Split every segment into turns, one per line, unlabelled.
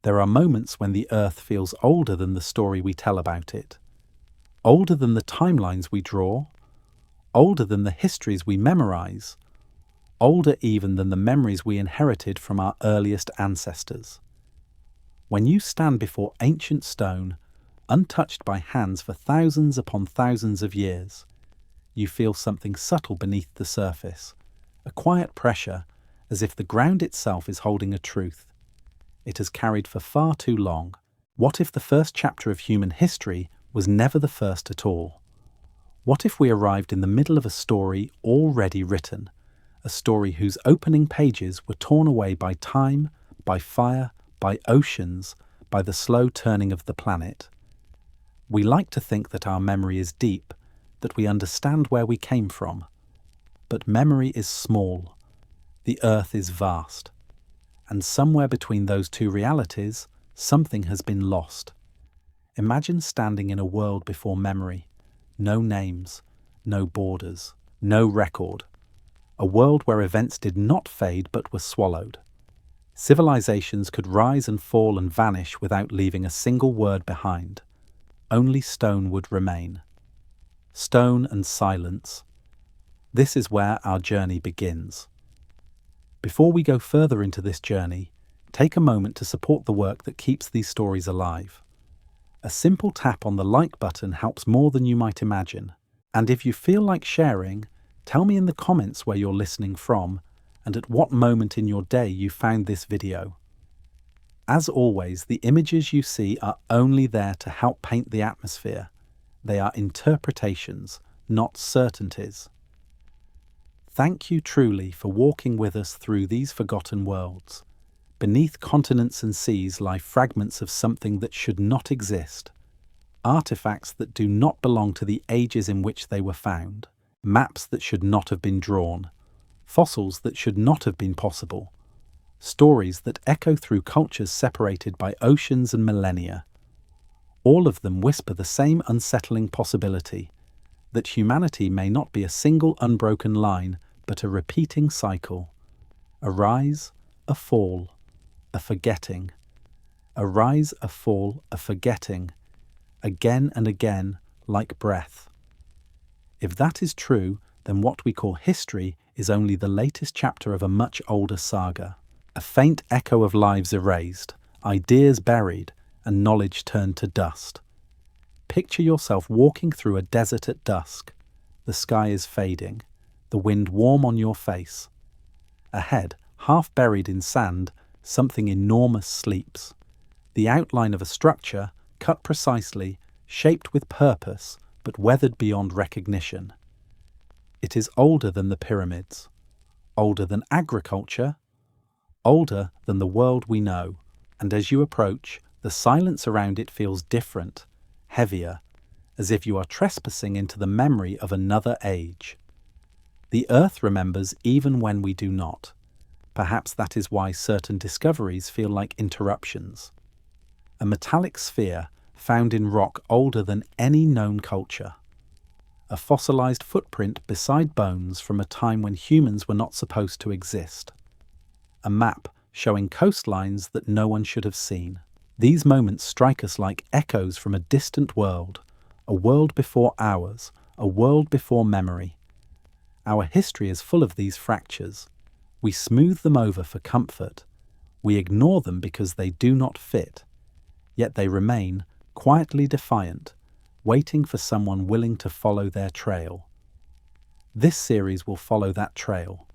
There are moments when the Earth feels older than the story we tell about it, older than the timelines we draw, older than the histories we memorize, older even than the memories we inherited from our earliest ancestors. When you stand before ancient stone, untouched by hands for thousands upon thousands of years, you feel something subtle beneath the surface, a quiet pressure, as if the ground itself is holding a truth it has carried for far too long. What if the first chapter of human history was never the first at all? What if we arrived in the middle of a story already written, a story whose opening pages were torn away by time, by fire, by oceans, by the slow turning of the planet? We like to think that our memory is deep, that we understand where we came from. But memory is small. The Earth is vast. And somewhere between those two realities, something has been lost. Imagine standing in a world before memory. No names, no borders, no record. A world where events did not fade but were swallowed. Civilizations could rise and fall and vanish without leaving a single word behind. Only stone would remain. Stone and silence. This is where our journey begins. Before we go further into this journey, take a moment to support the work that keeps these stories alive. A simple tap on the like button helps more than you might imagine. And if you feel like sharing, tell me in the comments where you're listening from and at what moment in your day you found this video. As always, the images you see are only there to help paint the atmosphere. They are interpretations, not certainties. Thank you truly for walking with us through these forgotten worlds. Beneath continents and seas lie fragments of something that should not exist, artifacts that do not belong to the ages in which they were found, maps that should not have been drawn, fossils that should not have been possible, stories that echo through cultures separated by oceans and millennia. All of them whisper the same unsettling possibility, that humanity may not be a single unbroken line, but a repeating cycle. A rise, a fall, a forgetting. A rise, a fall, a forgetting. Again and again, like breath. If that is true, then what we call history is only the latest chapter of a much older saga. A faint echo of lives erased, ideas buried, and knowledge turned to dust. Picture yourself walking through a desert at dusk. The sky is fading, the wind warm on your face. Ahead, half buried in sand, something enormous sleeps. The outline of a structure, cut precisely, shaped with purpose, but weathered beyond recognition. It is older than the pyramids, older than agriculture, older than the world we know, and as you approach, the silence around it feels different, heavier, as if you are trespassing into the memory of another age. The Earth remembers even when we do not. Perhaps that is why certain discoveries feel like interruptions. A metallic sphere found in rock older than any known culture. A fossilized footprint beside bones from a time when humans were not supposed to exist. A map showing coastlines that no one should have seen. These moments strike us like echoes from a distant world, a world before ours, a world before memory. Our history is full of these fractures. We smooth them over for comfort. We ignore them because they do not fit. Yet they remain, quietly defiant, waiting for someone willing to follow their trail. This series will follow that trail,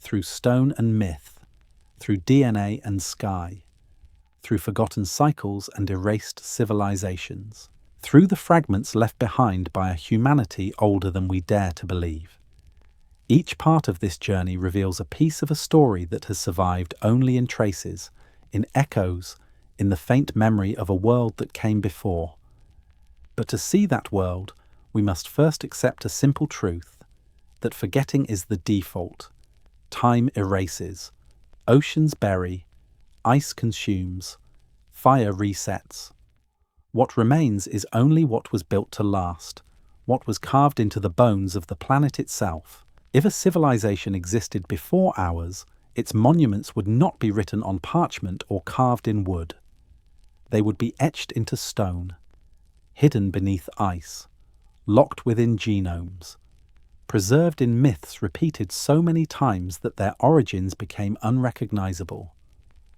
through stone and myth, through DNA and sky, through forgotten cycles and erased civilizations, through the fragments left behind by a humanity older than we dare to believe. Each part of this journey reveals a piece of a story that has survived only in traces, in echoes, in the faint memory of a world that came before. But to see that world, we must first accept a simple truth, that forgetting is the default. Time erases, oceans bury, ice consumes, fire resets. What remains is only what was built to last, what was carved into the bones of the planet itself. If a civilization existed before ours, its monuments would not be written on parchment or carved in wood. They would be etched into stone, hidden beneath ice, locked within genomes, preserved in myths repeated so many times that their origins became unrecognizable.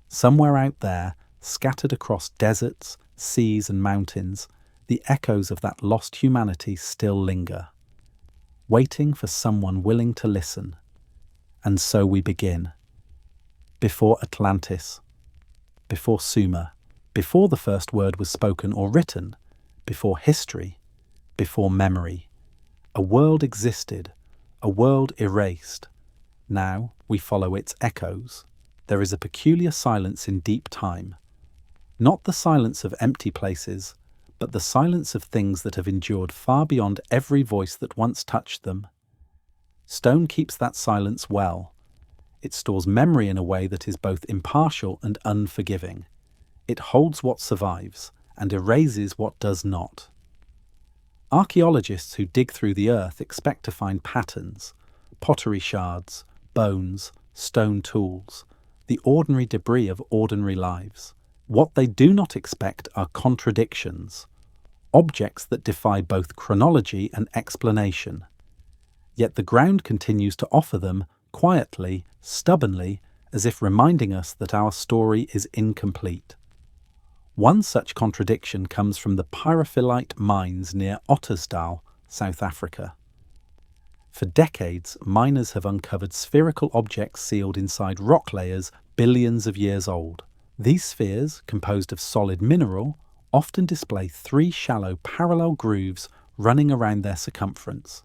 Somewhere out there, scattered across deserts, seas and mountains, the echoes of that lost humanity still linger, waiting for someone willing to listen. And so we begin. Before Atlantis, before Sumer, before the first word was spoken or written, before history, before memory, a world existed, a world erased. Now we follow its echoes. There is a peculiar silence in deep time. Not the silence of empty places, but the silence of things that have endured far beyond every voice that once touched them. Stone keeps that silence well. It stores memory in a way that is both impartial and unforgiving. It holds what survives and erases what does not. Archaeologists who dig through the earth expect to find patterns, pottery shards, bones, stone tools, the ordinary debris of ordinary lives. What they do not expect are contradictions, objects that defy both chronology and explanation. Yet the ground continues to offer them, quietly, stubbornly, as if reminding us that our story is incomplete. One such contradiction comes from the pyrophyllite mines near Ottosdal, South Africa. For decades, miners have uncovered spherical objects sealed inside rock layers billions of years old. These spheres, composed of solid mineral, often display three shallow parallel grooves running around their circumference.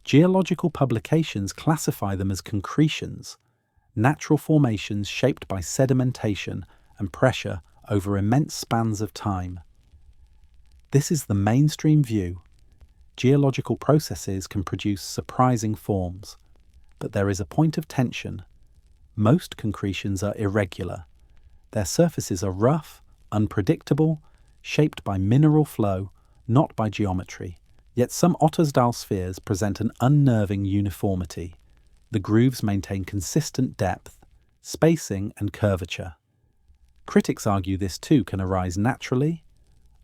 Geological publications classify them as concretions, natural formations shaped by sedimentation and pressure over immense spans of time. This is the mainstream view. Geological processes can produce surprising forms, but there is a point of tension. Most concretions are irregular. Their surfaces are rough, unpredictable, shaped by mineral flow, not by geometry. Yet some Ottosdal spheres present an unnerving uniformity. The grooves maintain consistent depth, spacing and curvature. Critics argue this too can arise naturally.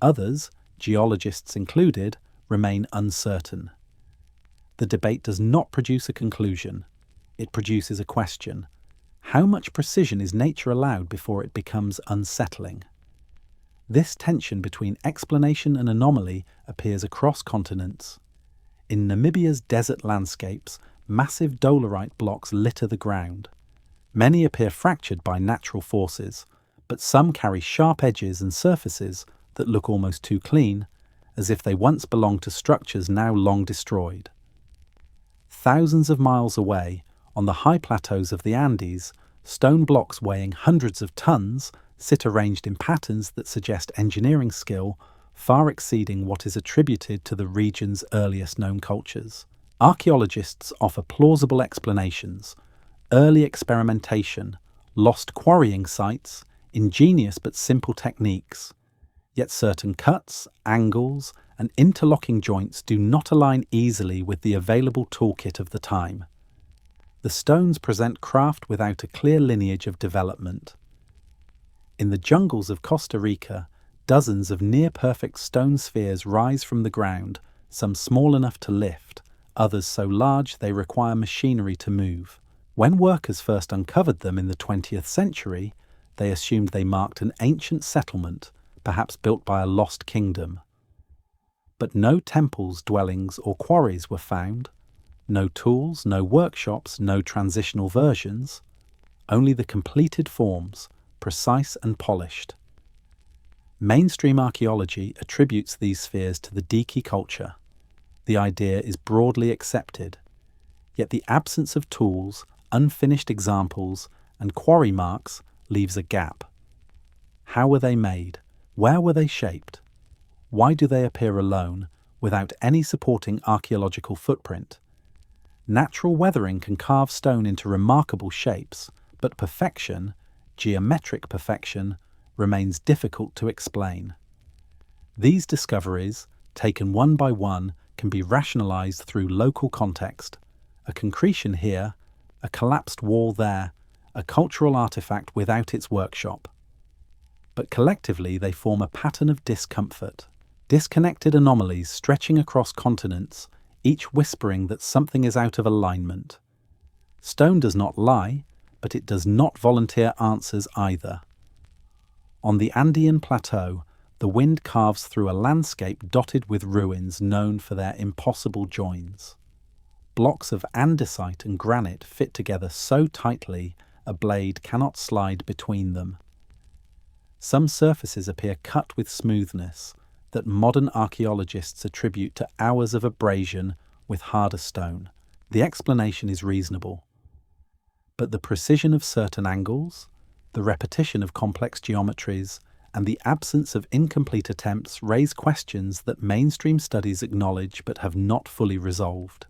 Others, geologists included, remain uncertain. The debate does not produce a conclusion. It produces a question. How much precision is nature allowed before it becomes unsettling? This tension between explanation and anomaly appears across continents. In Namibia's desert landscapes, massive dolerite blocks litter the ground. Many appear fractured by natural forces, but some carry sharp edges and surfaces that look almost too clean, as if they once belonged to structures now long destroyed. Thousands of miles away, on the high plateaus of the Andes, stone blocks weighing hundreds of tons sit arranged in patterns that suggest engineering skill far exceeding what is attributed to the region's earliest known cultures. Archaeologists offer plausible explanations: early experimentation, lost quarrying sites, ingenious but simple techniques. Yet certain cuts, angles, and interlocking joints do not align easily with the available toolkit of the time. The stones present craft without a clear lineage of development. In the jungles of Costa Rica, dozens of near-perfect stone spheres rise from the ground, some small enough to lift, others so large they require machinery to move. When workers first uncovered them in the 20th century, they assumed they marked an ancient settlement, perhaps built by a lost kingdom. But no temples, dwellings, or quarries were found. No tools, no workshops, no transitional versions. Only the completed forms, precise and polished. Mainstream archaeology attributes these spheres to the Diki culture. The idea is broadly accepted. Yet the absence of tools, unfinished examples, and quarry marks leaves a gap. How were they made? Where were they shaped? Why do they appear alone, without any supporting archaeological footprint? Natural weathering can carve stone into remarkable shapes, but perfection, geometric perfection, remains difficult to explain. These discoveries, taken one by one, can be rationalized through local context. A concretion here, a collapsed wall there, a cultural artifact without its workshop. but collectively they form a pattern of discomfort. Disconnected anomalies stretching across continents, each whispering that something is out of alignment. Stone does not lie, but it does not volunteer answers either. On the Andean plateau, the wind carves through a landscape dotted with ruins known for their impossible joins. Blocks of andesite and granite fit together so tightly a blade cannot slide between them. Some surfaces appear cut with smoothness that modern archaeologists attribute to hours of abrasion with harder stone. The explanation is reasonable. But the precision of certain angles, the repetition of complex geometries, and the absence of incomplete attempts raise questions that mainstream studies acknowledge but have not fully resolved.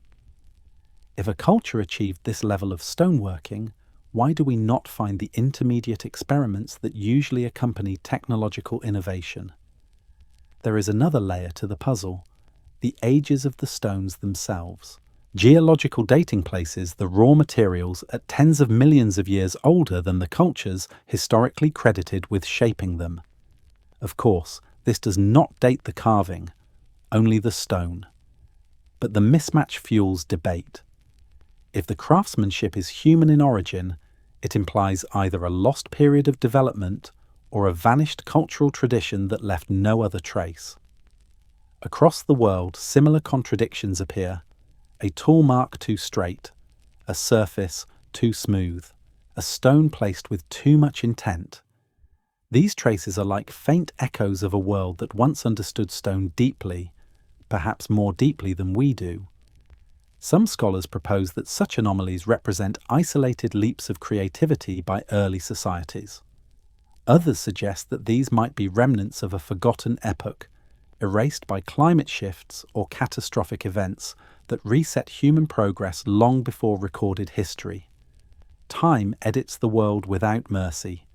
If a culture achieved this level of stoneworking, why do we not find the intermediate experiments that usually accompany technological innovation? There is another layer to the puzzle: the ages of the stones themselves. Geological dating places the raw materials at tens of millions of years older than the cultures historically credited with shaping them. Of course, this does not date the carving, only the stone. But the mismatch fuels debate. If the craftsmanship is human in origin, it implies either a lost period of development or a vanished cultural tradition that left no other trace. Across the world, similar contradictions appear: a tool mark too straight, a surface too smooth, a stone placed with too much intent. These traces are like faint echoes of a world that once understood stone deeply, perhaps more deeply than we do. Some scholars propose that such anomalies represent isolated leaps of creativity by early societies. Others suggest that these might be remnants of a forgotten epoch, erased by climate shifts or catastrophic events that reset human progress long before recorded history. Time edits the world without mercy.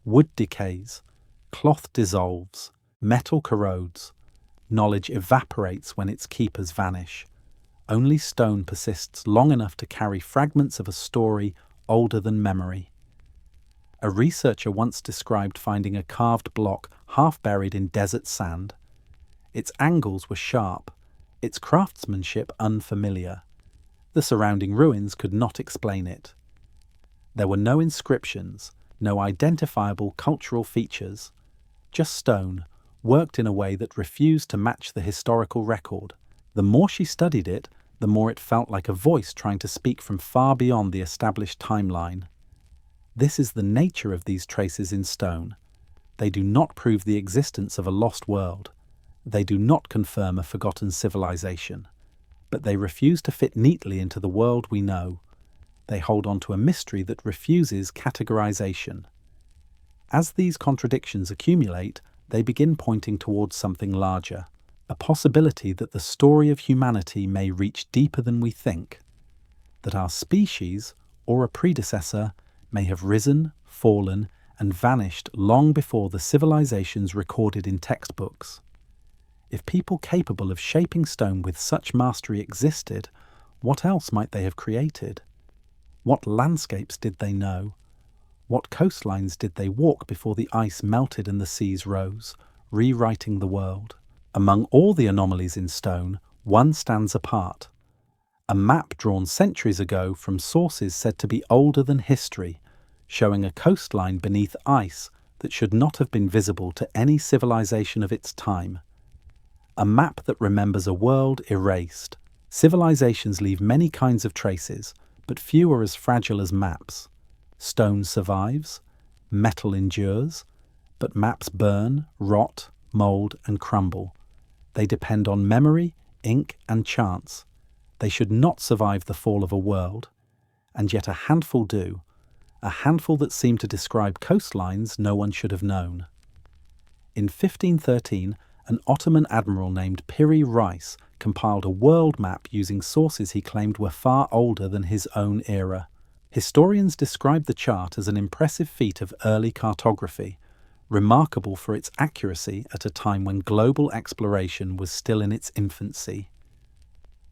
Wood decays, cloth dissolves, metal corrodes, knowledge evaporates when its keepers vanish. Only stone persists long enough to carry fragments of a story older than memory. A researcher once described finding a carved block half buried in desert sand. Its angles were sharp, its craftsmanship unfamiliar. The surrounding ruins could not explain it. There were no inscriptions, no identifiable cultural features, just stone, worked in a way that refused to match the historical record. The more she studied it, the more it felt like a voice trying to speak from far beyond the established timeline. This is the nature of these traces in stone. They do not prove the existence of a lost world. They do not confirm a forgotten civilization. But they refuse to fit neatly into the world we know. They hold on to a mystery that refuses categorization. As these contradictions accumulate, they begin pointing towards something larger. A possibility that the story of humanity may reach deeper than we think, that our species, or a predecessor, may have risen, fallen, and vanished long before the civilizations recorded in textbooks. If people capable of shaping stone with such mastery existed, what else might they have created? What landscapes did they know? What coastlines did they walk before the ice melted and the seas rose, rewriting the world? Among all the anomalies in stone, one stands apart. A map drawn centuries ago from sources said to be older than history, showing a coastline beneath ice that should not have been visible to any civilization of its time. A map that remembers a world erased. Civilizations leave many kinds of traces, but few are as fragile as maps. Stone survives, metal endures, but maps burn, rot, mold, and crumble. They depend on memory, ink, and chance. They should not survive the fall of a world, and yet a handful do, a handful that seem to describe coastlines no one should have known. In 1513, an Ottoman admiral named Piri Reis compiled a world map using sources he claimed were far older than his own era. Historians describe the chart as an impressive feat of early cartography, remarkable for its accuracy at a time when global exploration was still in its infancy.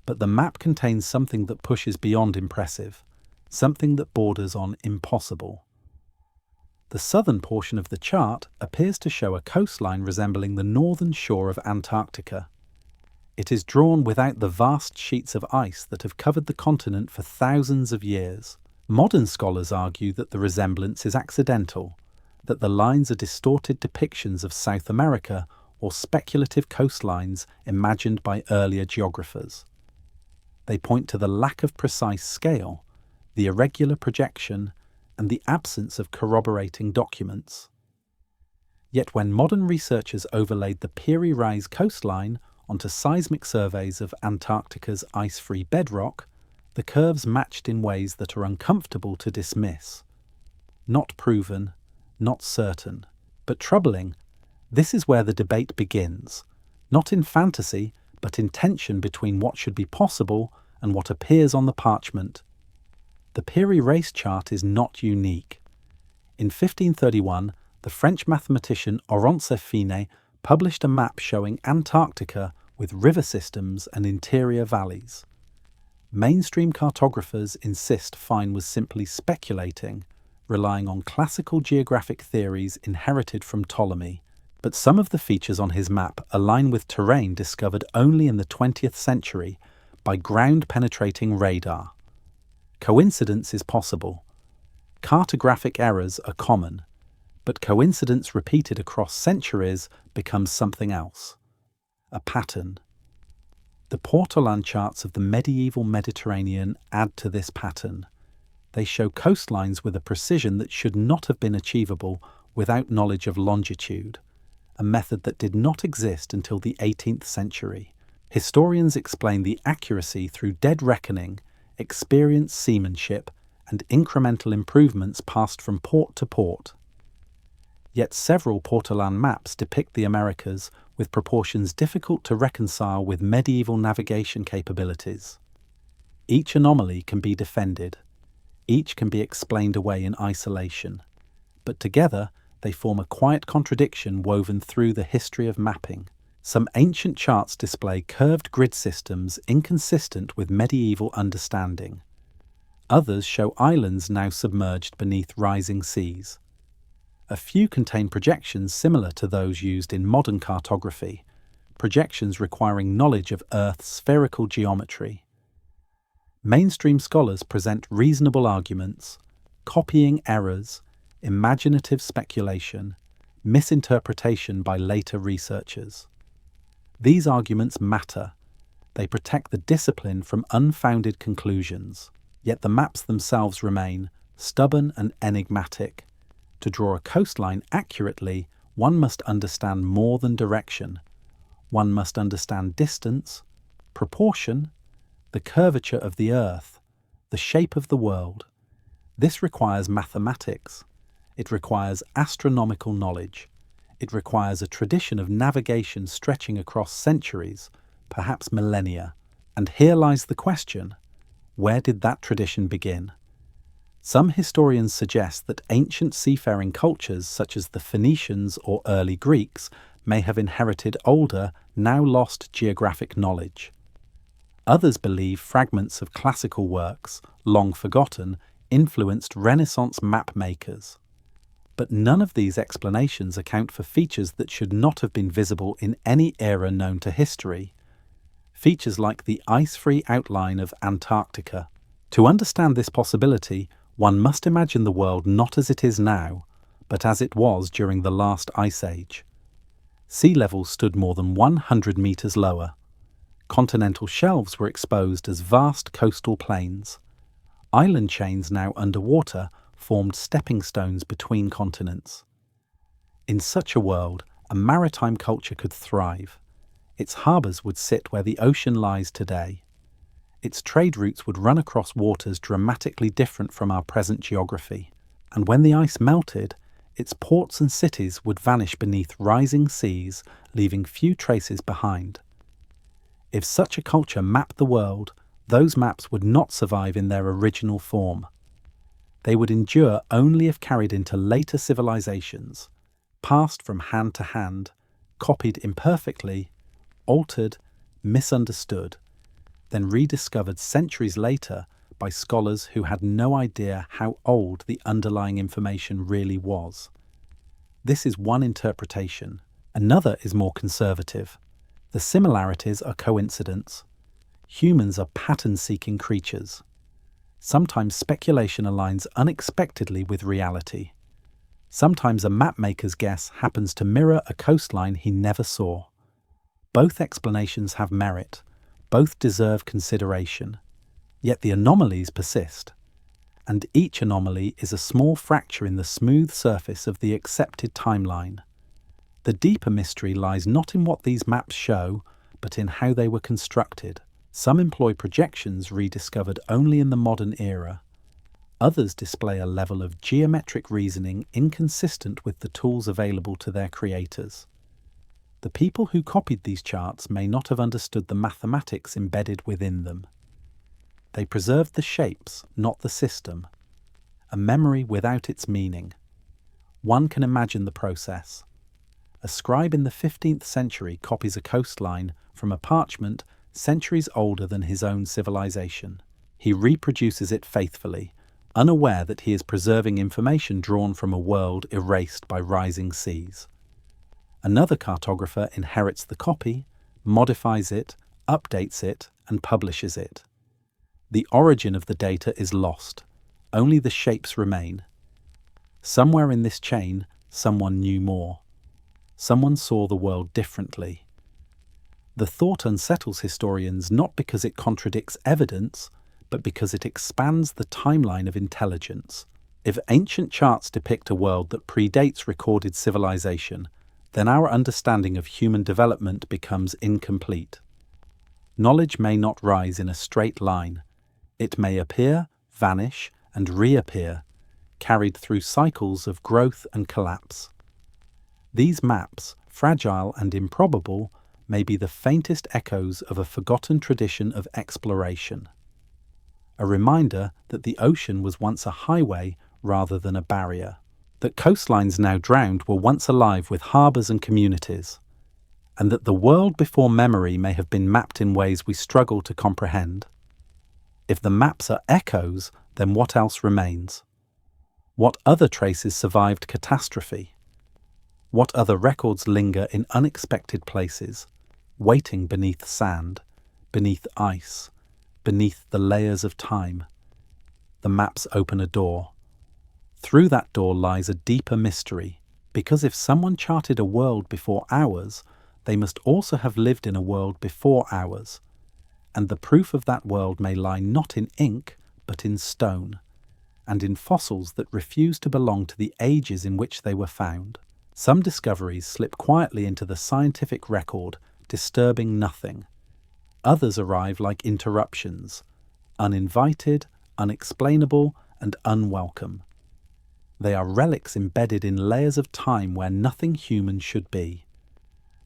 But the map contains something that pushes beyond impressive, something that borders on impossible. The southern portion of the chart appears to show a coastline resembling the northern shore of Antarctica. It is drawn without the vast sheets of ice that have covered the continent for thousands of years. Modern scholars argue that the resemblance is accidental, that the lines are distorted depictions of South America or speculative coastlines imagined by earlier geographers. They point to the lack of precise scale, the irregular projection, and the absence of corroborating documents. Yet when modern researchers overlaid the Piri Reis coastline onto seismic surveys of Antarctica's ice-free bedrock, the curves matched in ways that are uncomfortable to dismiss. Not proven, not certain, but troubling. This is where the debate begins, not in fantasy, but in tension between what should be possible and what appears on the parchment. The Piri Reis chart is not unique. In 1531, the French mathematician Orphan published a map showing Antarctica with river systems and interior valleys. Mainstream cartographers insist Fine was simply speculating, relying on classical geographic theories inherited from Ptolemy, but some of the features on his map align with terrain discovered only in the 20th century by ground-penetrating radar. Coincidence is possible. Cartographic errors are common, but coincidence repeated across centuries becomes something else. A pattern. The Portolan charts of the medieval Mediterranean add to this pattern. They show coastlines with a precision that should not have been achievable without knowledge of longitude, a method that did not exist until the 18th century. Historians explain the accuracy through dead reckoning, experienced seamanship, and incremental improvements passed from port to port. Yet several Portolan maps depict the Americas with proportions difficult to reconcile with medieval navigation capabilities. Each anomaly can be defended. Each can be explained away in isolation. But together, they form a quiet contradiction woven through the history of mapping. Some ancient charts display curved grid systems inconsistent with medieval understanding. Others show islands now submerged beneath rising seas. A few contain projections similar to those used in modern cartography, projections requiring knowledge of Earth's spherical geometry. Mainstream scholars present reasonable arguments, copying errors, imaginative speculation, misinterpretation by later researchers. These arguments matter. They protect the discipline from unfounded conclusions. Yet the maps themselves remain stubborn and enigmatic. To draw a coastline accurately, one must understand more than direction. One must understand distance, proportion, the curvature of the Earth, the shape of the world. This requires mathematics. It requires astronomical knowledge. It requires a tradition of navigation stretching across centuries, perhaps millennia. And here lies the question: where did that tradition begin? Some historians suggest that ancient seafaring cultures such as the Phoenicians or early Greeks may have inherited older, now lost geographic knowledge. Others believe fragments of classical works, long forgotten, influenced Renaissance map makers. But none of these explanations account for features that should not have been visible in any era known to history. Features like the ice-free outline of Antarctica. To understand this possibility, one must imagine the world not as it is now, but as it was during the last ice age. Sea levels stood more than 100 meters lower. Continental shelves were exposed as vast coastal plains. Island chains now underwater formed stepping stones between continents. In such a world, a maritime culture could thrive. Its harbours would sit where the ocean lies today. Its trade routes would run across waters dramatically different from our present geography. And when the ice melted, its ports and cities would vanish beneath rising seas, leaving few traces behind. If such a culture mapped the world, those maps would not survive in their original form. They would endure only if carried into later civilizations, passed from hand to hand, copied imperfectly, altered, misunderstood, then rediscovered centuries later by scholars who had no idea how old the underlying information really was. This is one interpretation. Another is more conservative. The similarities are coincidence. Humans are pattern-seeking creatures. Sometimes speculation aligns unexpectedly with reality. Sometimes a mapmaker's guess happens to mirror a coastline he never saw. Both explanations have merit. Both deserve consideration. Yet the anomalies persist. And each anomaly is a small fracture in the smooth surface of the accepted timeline. The deeper mystery lies not in what these maps show, but in how they were constructed. Some employ projections rediscovered only in the modern era. Others display a level of geometric reasoning inconsistent with the tools available to their creators. The people who copied these charts may not have understood the mathematics embedded within them. They preserved the shapes, not the system. A memory without its meaning. One can imagine the process. A scribe in the 15th century copies a coastline from a parchment centuries older than his own civilization. He reproduces it faithfully, unaware that he is preserving information drawn from a world erased by rising seas. Another cartographer inherits the copy, modifies it, updates it, and publishes it. The origin of the data is lost. Only the shapes remain. Somewhere in this chain, someone knew more. Someone saw the world differently. The thought unsettles historians not because it contradicts evidence, but because it expands the timeline of intelligence. If ancient charts depict a world that predates recorded civilization, then our understanding of human development becomes incomplete. Knowledge may not rise in a straight line. It may appear, vanish, and reappear, carried through cycles of growth and collapse. These maps, fragile and improbable, may be the faintest echoes of a forgotten tradition of exploration. A reminder that the ocean was once a highway rather than a barrier. That coastlines now drowned were once alive with harbours and communities. And that the world before memory may have been mapped in ways we struggle to comprehend. If the maps are echoes, then what else remains? What other traces survived catastrophe? What other records linger in unexpected places, waiting beneath sand, beneath ice, beneath the layers of time? The maps open a door. Through that door lies a deeper mystery, because if someone charted a world before ours, they must also have lived in a world before ours. And the proof of that world may lie not in ink, but in stone, and in fossils that refuse to belong to the ages in which they were found. Some discoveries slip quietly into the scientific record, disturbing nothing. Others arrive like interruptions, uninvited, unexplainable, and unwelcome. They are relics embedded in layers of time where nothing human should be.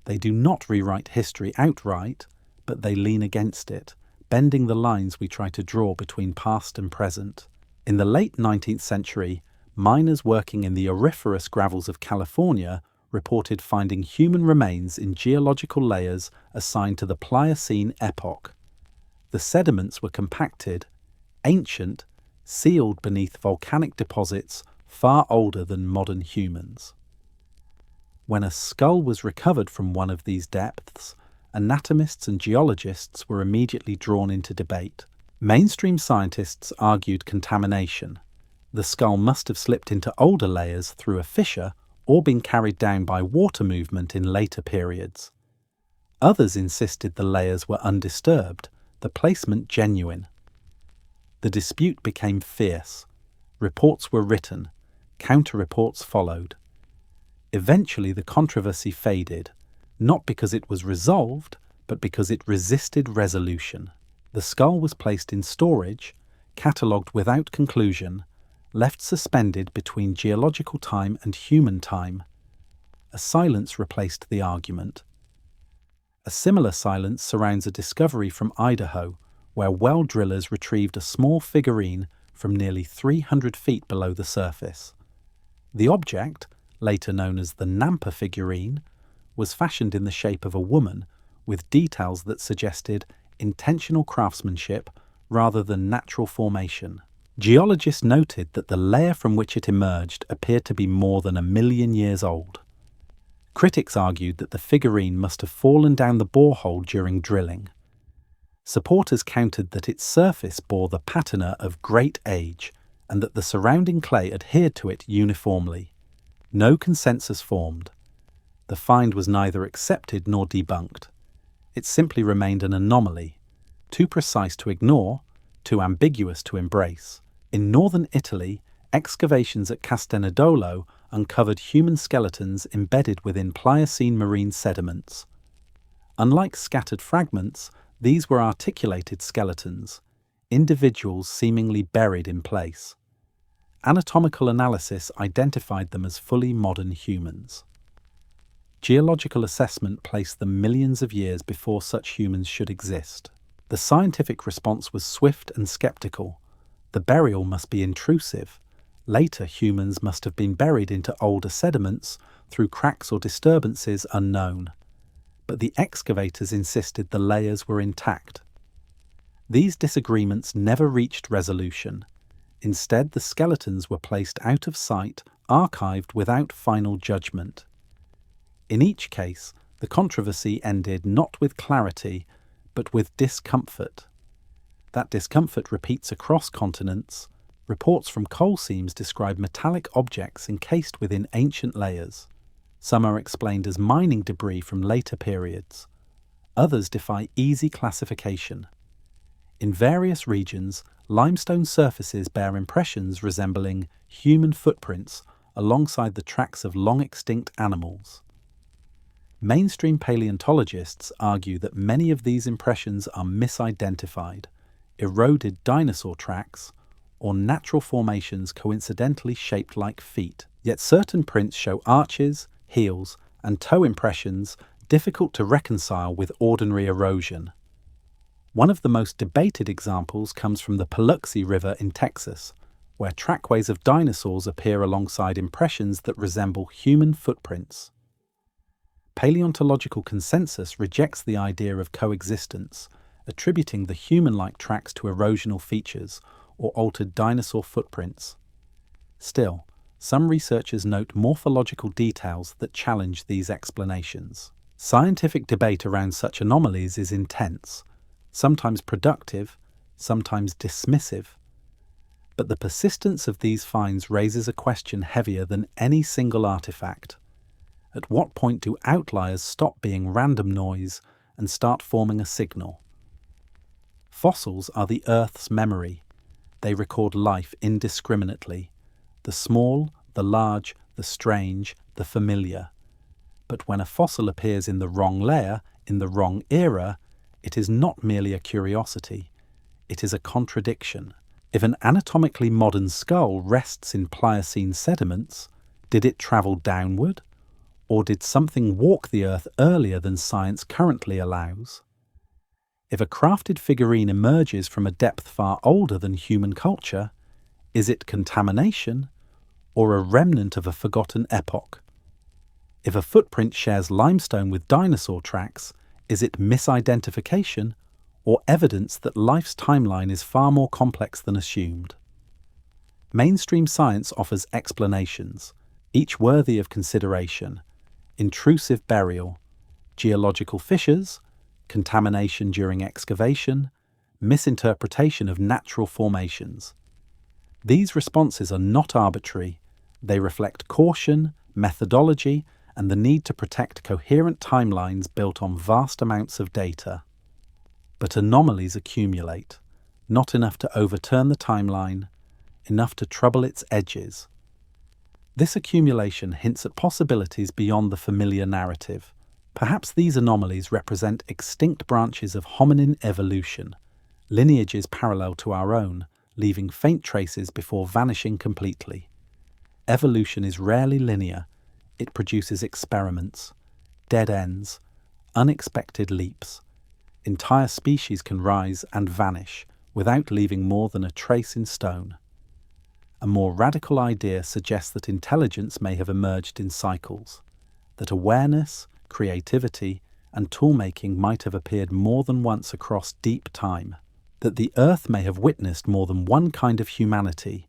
They do not rewrite history outright, but they lean against it, bending the lines we try to draw between past and present. In the late 19th century, miners working in the auriferous gravels of California reported finding human remains in geological layers assigned to the Pliocene epoch. The sediments were compacted, ancient, sealed beneath volcanic deposits far older than modern humans. When a skull was recovered from one of these depths, anatomists and geologists were immediately drawn into debate. Mainstream scientists argued contamination. The skull must have slipped into older layers through a fissure or been carried down by water movement in later periods. Others insisted the layers were undisturbed, the placement genuine. The dispute became fierce. Reports were written. Counter-reports followed. Eventually the controversy faded, not because it was resolved, but because it resisted resolution. The skull was placed in storage, catalogued without conclusion, left suspended between geological time and human time. A silence replaced the argument. A similar silence surrounds a discovery from Idaho, where well drillers retrieved a small figurine from nearly 300 feet below the surface. The object, later known as the Nampa figurine, was fashioned in the shape of a woman with details that suggested intentional craftsmanship rather than natural formation. Geologists noted that the layer from which it emerged appeared to be more than 1,000,000 years old. Critics argued that the figurine must have fallen down the borehole during drilling. Supporters countered that its surface bore the patina of great age and that the surrounding clay adhered to it uniformly. No consensus formed. The find was neither accepted nor debunked. It simply remained an anomaly, too precise to ignore, too ambiguous to embrace. In northern Italy, excavations at Castenedolo uncovered human skeletons embedded within Pliocene marine sediments. Unlike scattered fragments, these were articulated skeletons, individuals seemingly buried in place. Anatomical analysis identified them as fully modern humans. Geological assessment placed them millions of years before such humans should exist. The scientific response was swift and skeptical. The burial must be intrusive. Later, humans must have been buried into older sediments through cracks or disturbances unknown. But the excavators insisted the layers were intact. These disagreements never reached resolution. Instead, the skeletons were placed out of sight, archived without final judgment. In each case, the controversy ended not with clarity, but with discomfort. That discomfort repeats across continents. Reports from coal seams describe metallic objects encased within ancient layers. Some are explained as mining debris from later periods. Others defy easy classification. In various regions, limestone surfaces bear impressions resembling human footprints alongside the tracks of long-extinct animals. Mainstream paleontologists argue that many of these impressions are misidentified, eroded dinosaur tracks, or natural formations coincidentally shaped like feet. Yet certain prints show arches, heels, and toe impressions difficult to reconcile with ordinary erosion. One of the most debated examples comes from the Paluxy River in Texas, where trackways of dinosaurs appear alongside impressions that resemble human footprints. Paleontological consensus rejects the idea of coexistence, attributing the human-like tracks to erosional features or altered dinosaur footprints. Still, some researchers note morphological details that challenge these explanations. Scientific debate around such anomalies is intense, sometimes productive, sometimes dismissive. But the persistence of these finds raises a question heavier than any single artifact. At what point do outliers stop being random noise and start forming a signal? Fossils are the Earth's memory. They record life indiscriminately. The small, the large, the strange, the familiar. But when a fossil appears in the wrong layer, in the wrong era, it is not merely a curiosity. It is a contradiction. If an anatomically modern skull rests in Pliocene sediments, did it travel downward? Or did something walk the Earth earlier than science currently allows? If a crafted figurine emerges from a depth far older than human culture, is it contamination or a remnant of a forgotten epoch? If a footprint shares limestone with dinosaur tracks, is it misidentification or evidence that life's timeline is far more complex than assumed? Mainstream science offers explanations, each worthy of consideration: intrusive burial, geological fissures, contamination during excavation, misinterpretation of natural formations. These responses are not arbitrary. They reflect caution, methodology, and the need to protect coherent timelines built on vast amounts of data. But anomalies accumulate, not enough to overturn the timeline, enough to trouble its edges. This accumulation hints at possibilities beyond the familiar narrative. Perhaps these anomalies represent extinct branches of hominin evolution, lineages parallel to our own, leaving faint traces before vanishing completely. Evolution is rarely linear. It produces experiments, dead ends, unexpected leaps. Entire species can rise and vanish without leaving more than a trace in stone. A more radical idea suggests that intelligence may have emerged in cycles, that awareness, creativity, and toolmaking might have appeared more than once across deep time. that the Earth may have witnessed more than one kind of humanity,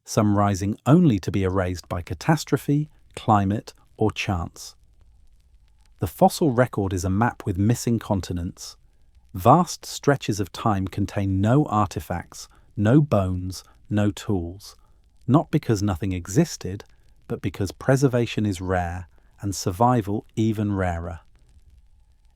some rising only to be erased by catastrophe, climate, or chance. The fossil record is a map with missing continents. Vast stretches of time contain no artifacts, no bones, no tools, not because nothing existed, but because preservation is rare and survival even rarer.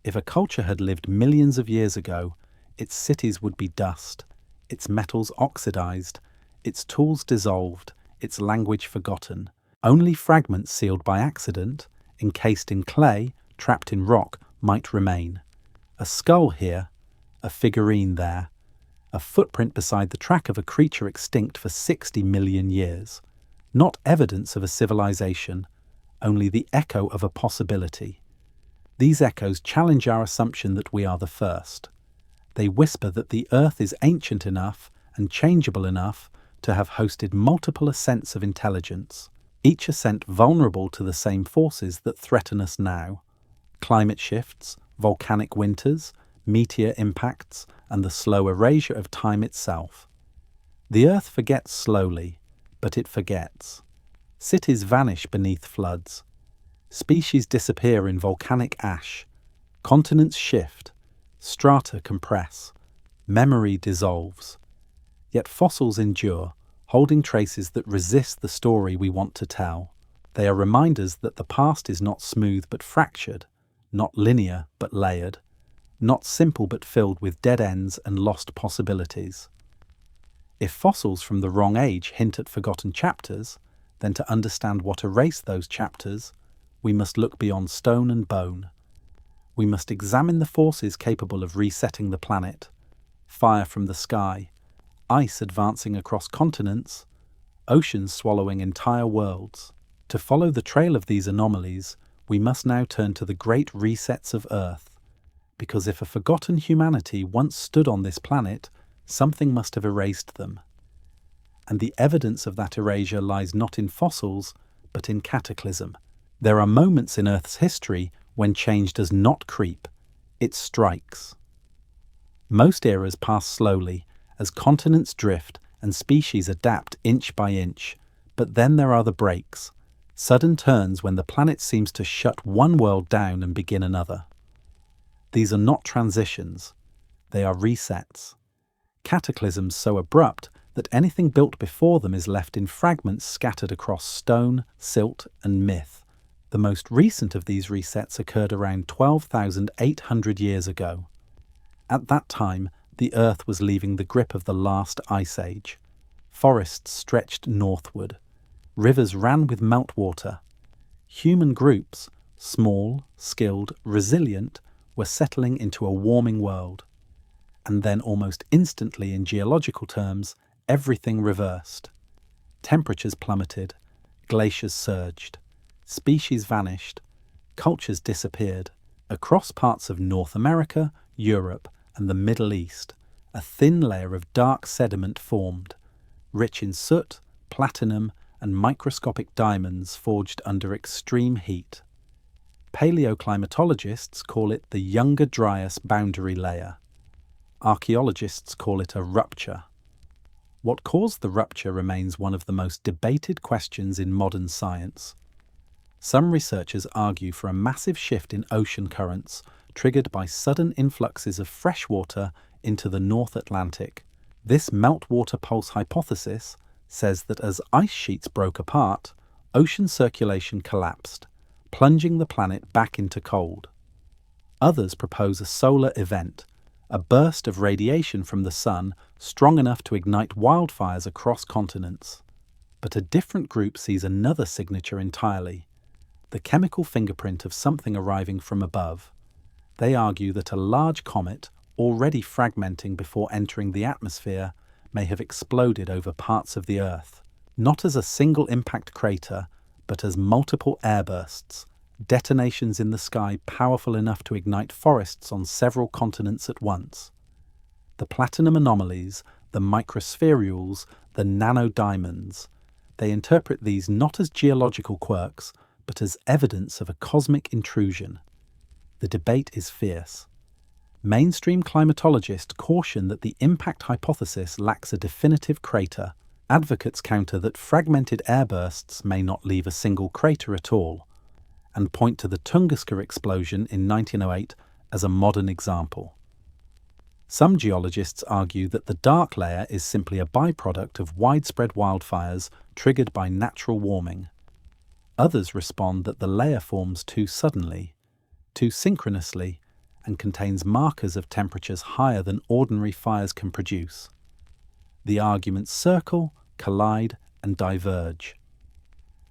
If a culture had lived millions of years ago, its cities would be dust, its metals oxidized, its tools dissolved, its language forgotten. Only fragments sealed by accident, encased in clay, trapped in rock, might remain. A skull here, a figurine there, a footprint beside the track of a creature extinct for 60 million years. Not evidence of a civilization, only the echo of a possibility. These echoes challenge our assumption that we are the first. They whisper that the Earth is ancient enough and changeable enough to have hosted multiple ascents of intelligence, each ascent vulnerable to the same forces that threaten us now: climate shifts, volcanic winters, meteor impacts, and the slow erasure of time itself. The Earth forgets slowly, but it forgets. Cities vanish beneath floods. Species disappear in volcanic ash. Continents shift. Strata compress. Memory dissolves. Yet fossils endure, holding traces that resist the story we want to tell. They are reminders that the past is not smooth but fractured, not linear but layered, not simple but filled with dead ends and lost possibilities. If fossils from the wrong age hint at forgotten chapters, then to understand what erased those chapters, we must look beyond stone and bone. We must examine the forces capable of resetting the planet: fire from the sky, ice advancing across continents, oceans swallowing entire worlds. To follow the trail of these anomalies, we must now turn to the great resets of Earth, because if a forgotten humanity once stood on this planet, something must have erased them. And the evidence of that erasure lies not in fossils, but in cataclysm. There are moments in Earth's history when change does not creep, it strikes. Most eras pass slowly, as continents drift and species adapt inch by inch, but then there are the breaks, sudden turns when the planet seems to shut one world down and begin another. These are not transitions, they are resets. Cataclysms so abrupt that anything built before them is left in fragments scattered across stone, silt, and myth. The most recent of these resets occurred around 12,800 years ago. At that time, the Earth was leaving the grip of the last ice age. Forests stretched northward. Rivers ran with meltwater. Human groups, small, skilled, resilient, were settling into a warming world. And then almost instantly, in geological terms, everything reversed. Temperatures plummeted, glaciers surged, species vanished, cultures disappeared. Across parts of North America, Europe, and the Middle East, a thin layer of dark sediment formed, rich in soot, platinum, and microscopic diamonds forged under extreme heat. Paleoclimatologists call it the Younger Dryas boundary layer. Archaeologists call it a rupture. What caused the rupture remains one of the most debated questions in modern science. Some researchers argue for a massive shift in ocean currents triggered by sudden influxes of fresh water into the North Atlantic. This meltwater pulse hypothesis says that as ice sheets broke apart, ocean circulation collapsed, plunging the planet back into cold. Others propose a solar event, a burst of radiation from the sun strong enough to ignite wildfires across continents. But a different group sees another signature entirely, the chemical fingerprint of something arriving from above. They argue that a large comet, already fragmenting before entering the atmosphere, may have exploded over parts of the Earth, not as a single impact crater, but as multiple airbursts, detonations in the sky powerful enough to ignite forests on several continents at once. The platinum anomalies, the microspherules, the nanodiamonds, they interpret these not as geological quirks, but as evidence of a cosmic intrusion. The debate is fierce. Mainstream climatologists caution that the impact hypothesis lacks a definitive crater. Advocates counter that fragmented airbursts may not leave a single crater at all, and point to the Tunguska explosion in 1908 as a modern example. Some geologists argue that the dark layer is simply a byproduct of widespread wildfires triggered by natural warming. Others respond that the layer forms too suddenly, too synchronously, and contains markers of temperatures higher than ordinary fires can produce. The arguments circle, collide, and diverge.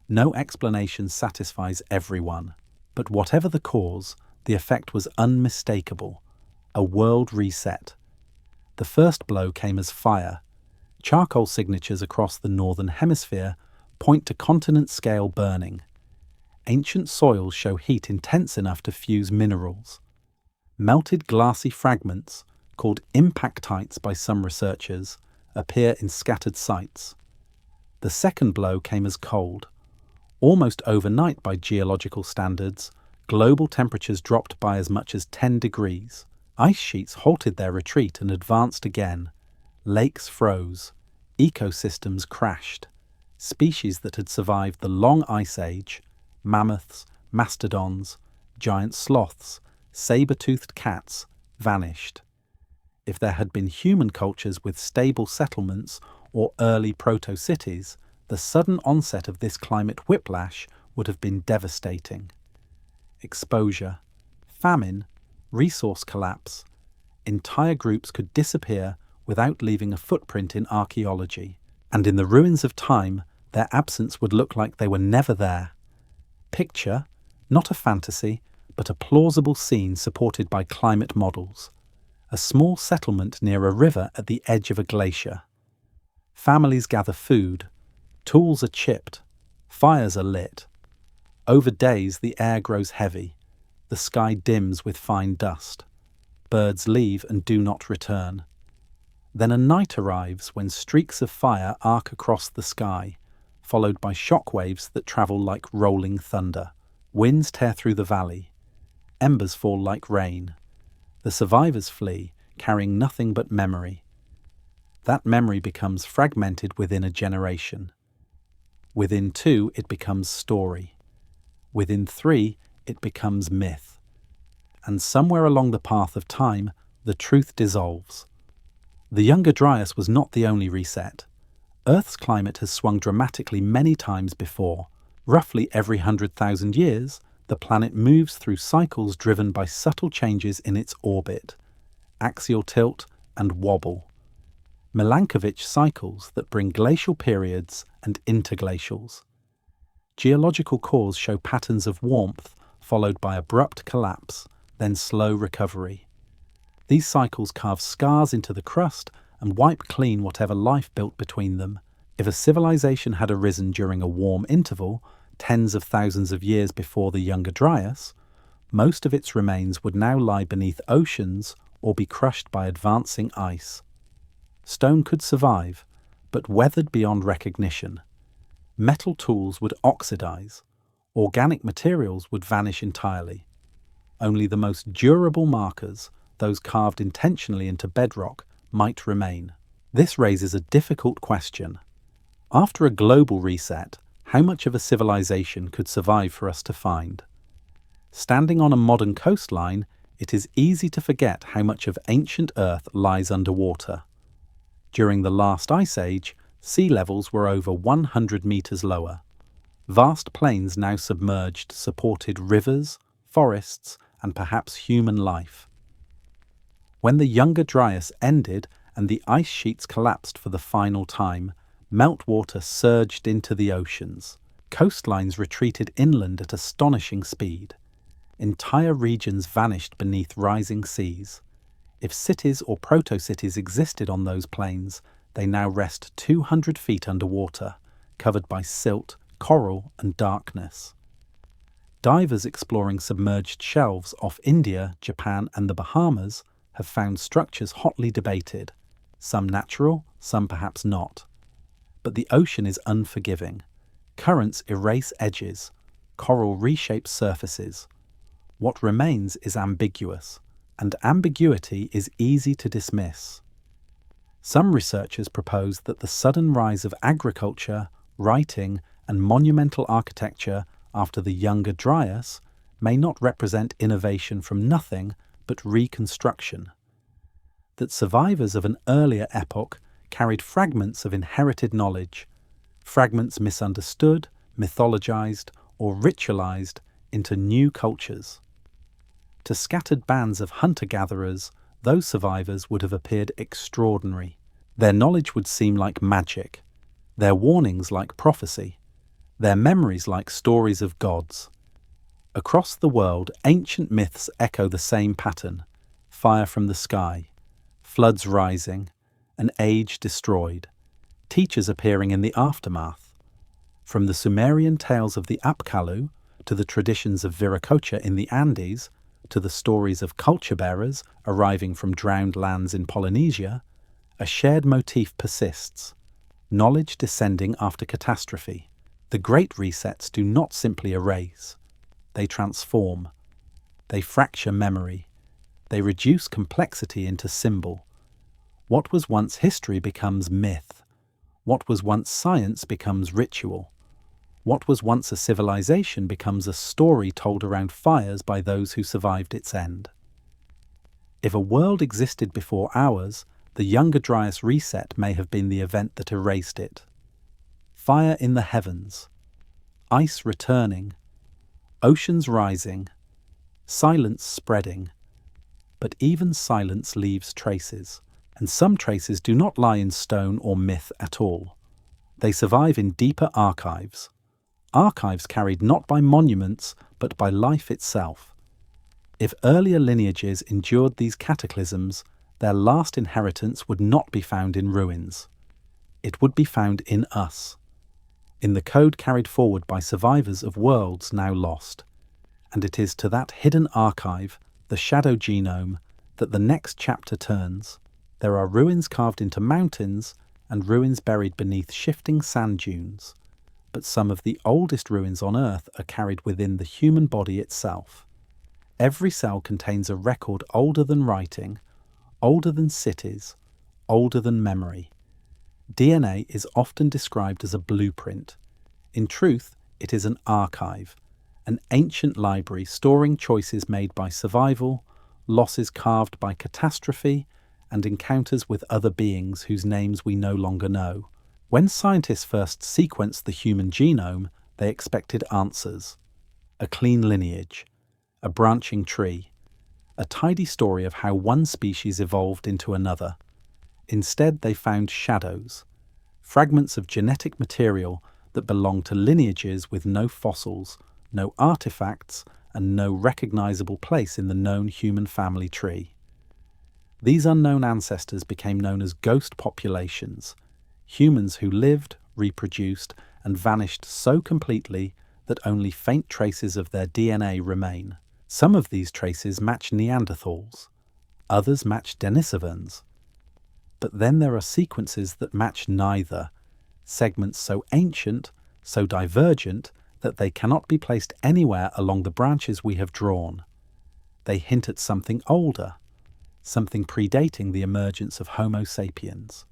No explanation satisfies everyone, but whatever the cause, the effect was unmistakable: a world reset. The first blow came as fire. Charcoal signatures across the northern hemisphere point to continent-scale burning. Ancient soils show heat intense enough to fuse minerals. Melted glassy fragments, called impactites by some researchers, appear in scattered sites. The second blow came as cold. Almost overnight by geological standards, global temperatures dropped by as much as 10 degrees. Ice sheets halted their retreat and advanced again. Lakes froze. Ecosystems crashed. Species that had survived the long ice age, mammoths, mastodons, giant sloths, saber-toothed cats, vanished. If there had been human cultures with stable settlements or early proto-cities, the sudden onset of this climate whiplash would have been devastating. Exposure, famine, resource collapse. Entire groups could disappear without leaving a footprint in archaeology, and in the ruins of time, their absence would look like they were never there. Picture, not a fantasy, but a plausible scene supported by climate models. A small settlement near a river at the edge of a glacier. Families gather food, tools are chipped, fires are lit. Over days the air grows heavy, the sky dims with fine dust. Birds leave and do not return. Then a night arrives when streaks of fire arc across the sky, followed by shock waves that travel like rolling thunder. Winds tear through the valley. Embers fall like rain. The survivors flee, carrying nothing but memory. That memory becomes fragmented within a generation. Within 2, it becomes story. Within 3, it becomes myth. And somewhere along the path of time, the truth dissolves. The Younger Dryas was not the only reset. Earth's climate has swung dramatically many times before. Roughly every 100,000 years, the planet moves through cycles driven by subtle changes in its orbit, axial tilt and wobble. Milankovitch cycles that bring glacial periods and interglacials. Geological cores show patterns of warmth followed by abrupt collapse, then slow recovery. These cycles carve scars into the crust and wipe clean whatever life built between them. If a civilization had arisen during a warm interval, tens of thousands of years before the Younger Dryas, most of its remains would now lie beneath oceans or be crushed by advancing ice. Stone could survive, but weathered beyond recognition. Metal tools would oxidize. Organic materials would vanish entirely. Only the most durable markers, those carved intentionally into bedrock, might remain. This raises a difficult question. After a global reset, how much of a civilization could survive for us to find? Standing on a modern coastline, it is easy to forget how much of ancient Earth lies underwater. During the last ice age, sea levels were over 100 meters lower. Vast plains now submerged supported rivers, forests, and perhaps human life. When the Younger Dryas ended and the ice sheets collapsed for the final time, meltwater surged into the oceans. Coastlines retreated inland at astonishing speed. Entire regions vanished beneath rising seas. If cities or proto-cities existed on those plains, they now rest 200 feet underwater, covered by silt, coral, and darkness. Divers exploring submerged shelves off India, Japan, and the Bahamas have found structures hotly debated, some natural, some perhaps not. But the ocean is unforgiving. Currents erase edges, coral reshapes surfaces. What remains is ambiguous, and ambiguity is easy to dismiss. Some researchers propose that the sudden rise of agriculture, writing, and monumental architecture after the Younger Dryas may not represent innovation from nothing but reconstruction. That survivors of an earlier epoch carried fragments of inherited knowledge, fragments misunderstood, mythologized, or ritualized into new cultures. To scattered bands of hunter-gatherers, those survivors would have appeared extraordinary. Their knowledge would seem like magic, their warnings like prophecy, their memories like stories of gods. Across the world, ancient myths echo the same pattern: fire from the sky, floods rising, an age destroyed, teachers appearing in the aftermath. From the Sumerian tales of the Apkallu to the traditions of Viracocha in the Andes, to the stories of culture bearers arriving from drowned lands in Polynesia, a shared motif persists: knowledge descending after catastrophe. The Great Resets do not simply erase. They transform. They fracture memory. They reduce complexity into symbol. What was once history becomes myth. What was once science becomes ritual. What was once a civilization becomes a story told around fires by those who survived its end. If a world existed before ours, the Younger Dryas reset may have been the event that erased it. Fire in the heavens, ice returning, oceans rising, silence spreading. But even silence leaves traces, and some traces do not lie in stone or myth at all. They survive in deeper archives. Archives carried not by monuments, but by life itself. If earlier lineages endured these cataclysms, their last inheritance would not be found in ruins. It would be found in us, in the code carried forward by survivors of worlds now lost. And it is to that hidden archive, the shadow genome, that the next chapter turns. There are ruins carved into mountains and ruins buried beneath shifting sand dunes. But some of the oldest ruins on Earth are carried within the human body itself. Every cell contains a record older than writing, older than cities, older than memory. DNA is often described as a blueprint. In truth, it is an archive, an ancient library storing choices made by survival, losses carved by catastrophe, and encounters with other beings whose names we no longer know. When scientists first sequenced the human genome, they expected answers: a clean lineage, a branching tree, a tidy story of how one species evolved into another. Instead, they found shadows, fragments of genetic material that belonged to lineages with no fossils, no artifacts, and no recognizable place in the known human family tree. These unknown ancestors became known as ghost populations, humans who lived, reproduced, and vanished so completely that only faint traces of their DNA remain. Some of these traces match Neanderthals, others match Denisovans. But then there are sequences that match neither, segments so ancient, so divergent, that they cannot be placed anywhere along the branches we have drawn. They hint at something older, something predating the emergence of Homo sapiens,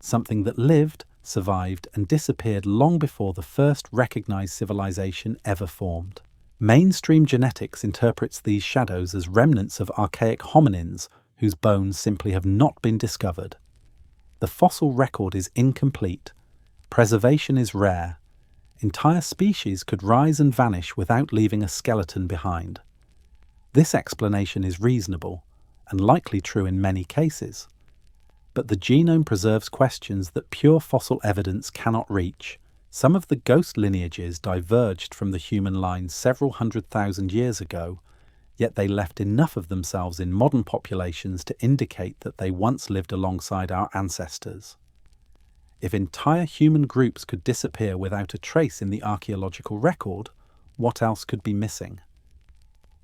something that lived, survived, and disappeared long before the first recognized civilization ever formed. Mainstream genetics interprets these shadows as remnants of archaic hominins whose bones simply have not been discovered. The fossil record is incomplete. Preservation is rare. Entire species could rise and vanish without leaving a skeleton behind. This explanation is reasonable, and likely true in many cases. But the genome preserves questions that pure fossil evidence cannot reach. Some of the ghost lineages diverged from the human line several 100,000 years ago, yet they left enough of themselves in modern populations to indicate that they once lived alongside our ancestors. If entire human groups could disappear without a trace in the archaeological record, what else could be missing?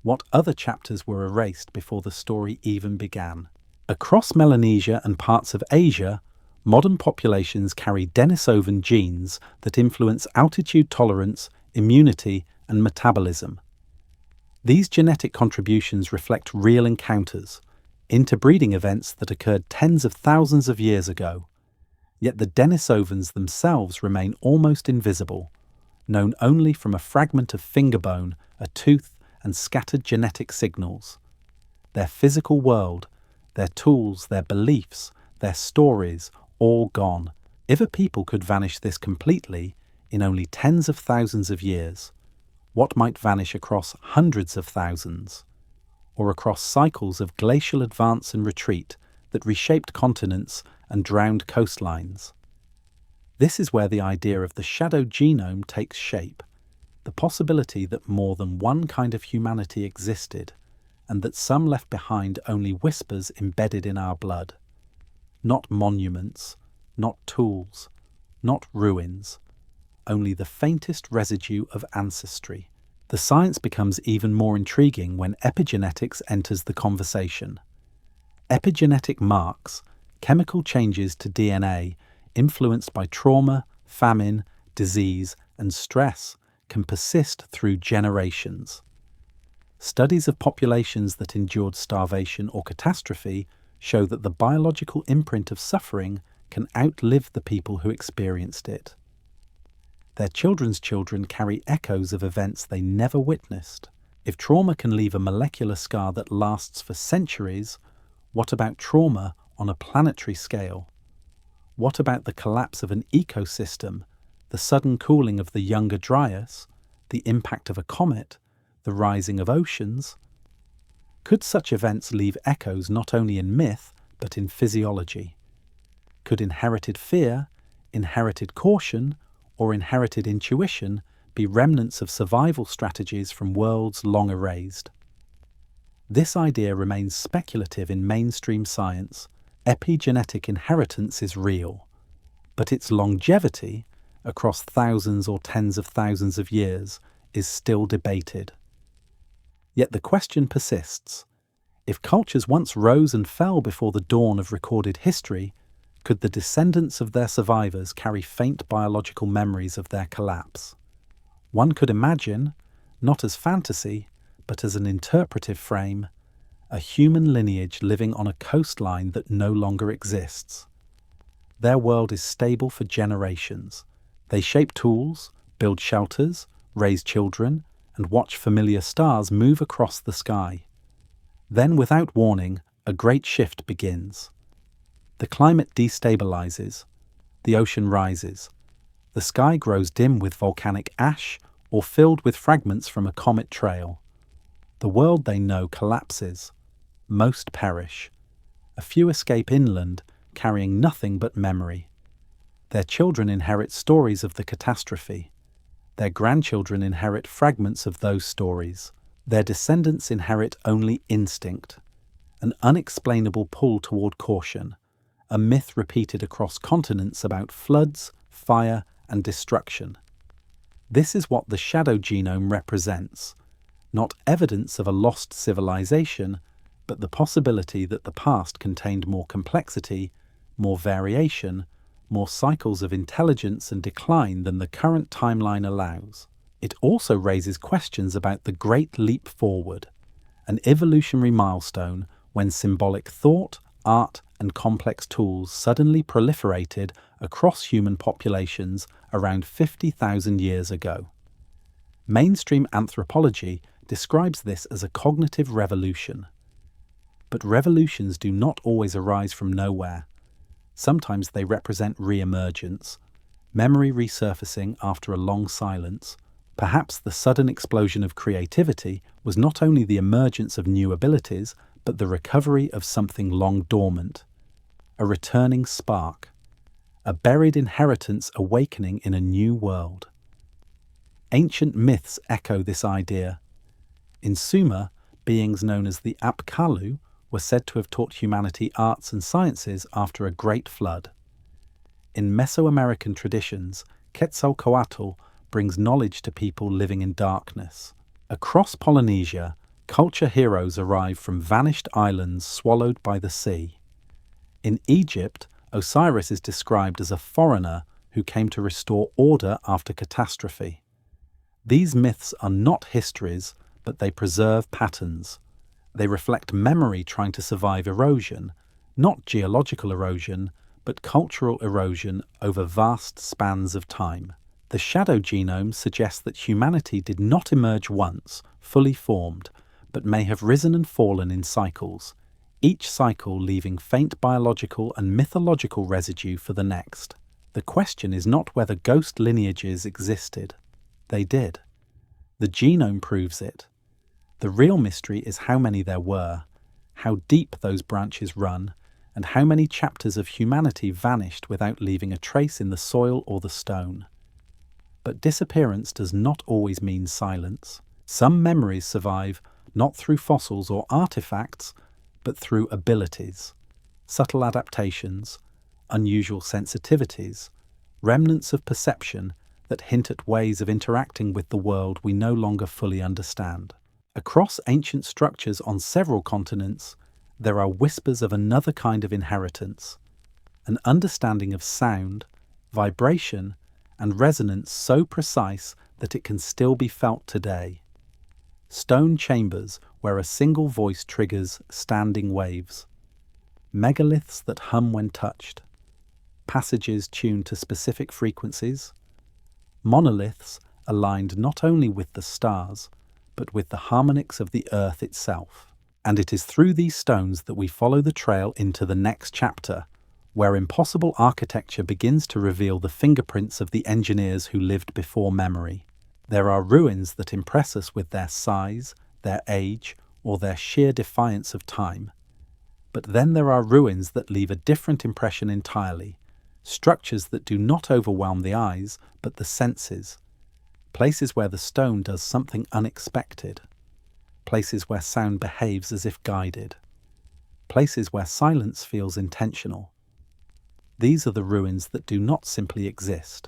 What other chapters were erased before the story even began? Across Melanesia and parts of Asia, modern populations carry Denisovan genes that influence altitude tolerance, immunity, and metabolism. These genetic contributions reflect real encounters, interbreeding events that occurred tens of thousands of years ago. Yet the Denisovans themselves remain almost invisible, known only from a fragment of finger bone, a tooth, and scattered genetic signals. Their physical world, their tools, their beliefs, their stories, all gone. If a people could vanish this completely in only tens of thousands of years, what might vanish across hundreds of thousands, or across cycles of glacial advance and retreat that reshaped continents and drowned coastlines? This is where the idea of the shadow genome takes shape, the possibility that more than one kind of humanity existed, and that some left behind only whispers embedded in our blood. Not monuments, not tools, not ruins, only the faintest residue of ancestry. The science becomes even more intriguing when epigenetics enters the conversation. Epigenetic marks, chemical changes to DNA influenced by trauma, famine, disease, and stress, can persist through generations. Studies of populations that endured starvation or catastrophe show that the biological imprint of suffering can outlive the people who experienced it. Their children's children carry echoes of events they never witnessed. If trauma can leave a molecular scar that lasts for centuries, what about trauma on a planetary scale? What about the collapse of an ecosystem, the sudden cooling of the younger dryas, the impact of a comet, the rising of oceans? Could such events leave echoes not only in myth, but in physiology? Could inherited fear, inherited caution, or inherited intuition be remnants of survival strategies from worlds long erased? This idea remains speculative in mainstream science. Epigenetic inheritance is real, but its longevity, across thousands or tens of thousands of years, is still debated. Yet the question persists. If cultures once rose and fell before the dawn of recorded history, could the descendants of their survivors carry faint biological memories of their collapse? One could imagine, not as fantasy, but as an interpretive frame, a human lineage living on a coastline that no longer exists. Their world is stable for generations. They shape tools, build shelters, raise children, and watch familiar stars move across the sky. Then, without warning, a great shift begins. The climate destabilizes, the ocean rises, the sky grows dim with volcanic ash or filled with fragments from a comet trail. The world they know collapses. Most perish. A few escape inland, carrying nothing but memory. Their children inherit stories of the catastrophe. Their grandchildren inherit fragments of those stories. Their descendants inherit only instinct, an unexplainable pull toward caution, a myth repeated across continents about floods, fire, and destruction. This is what the shadow genome represents, not evidence of a lost civilization, but the possibility that the past contained more complexity, more variation, more cycles of intelligence and decline than the current timeline allows. It also raises questions about the Great Leap Forward, an evolutionary milestone when symbolic thought, art, and complex tools suddenly proliferated across human populations around 50,000 years ago. Mainstream anthropology describes this as a cognitive revolution. But revolutions do not always arise from nowhere. Sometimes they represent re-emergence, memory resurfacing after a long silence. Perhaps the sudden explosion of creativity was not only the emergence of new abilities, but the recovery of something long dormant. A returning spark. A buried inheritance awakening in a new world. Ancient myths echo this idea. In Sumer, beings known as the Apkallu were said to have taught humanity arts and sciences after a great flood. In Mesoamerican traditions, Quetzalcoatl brings knowledge to people living in darkness. Across Polynesia, culture heroes arrive from vanished islands swallowed by the sea. In Egypt, Osiris is described as a foreigner who came to restore order after catastrophe. These myths are not histories, but they preserve patterns. They reflect memory trying to survive erosion, not geological erosion, but cultural erosion over vast spans of time. The shadow genome suggests that humanity did not emerge once, fully formed, but may have risen and fallen in cycles, each cycle leaving faint biological and mythological residue for the next. The question is not whether ghost lineages existed. They did. The genome proves it. The real mystery is how many there were, how deep those branches run, and how many chapters of humanity vanished without leaving a trace in the soil or the stone. But disappearance does not always mean silence. Some memories survive not through fossils or artifacts, but through abilities, subtle adaptations, unusual sensitivities, remnants of perception that hint at ways of interacting with the world we no longer fully understand. Across ancient structures on several continents, there are whispers of another kind of inheritance, an understanding of sound, vibration, and resonance so precise that it can still be felt today. Stone chambers where a single voice triggers standing waves. Megaliths that hum when touched. Passages tuned to specific frequencies. Monoliths aligned not only with the stars, but with the harmonics of the earth itself. And it is through these stones that we follow the trail into the next chapter, where impossible architecture begins to reveal the fingerprints of the engineers who lived before memory. There are ruins that impress us with their size, their age, or their sheer defiance of time. But then there are ruins that leave a different impression entirely, structures that do not overwhelm the eyes, but the senses. Places where the stone does something unexpected. Places where sound behaves as if guided. Places where silence feels intentional. These are the ruins that do not simply exist.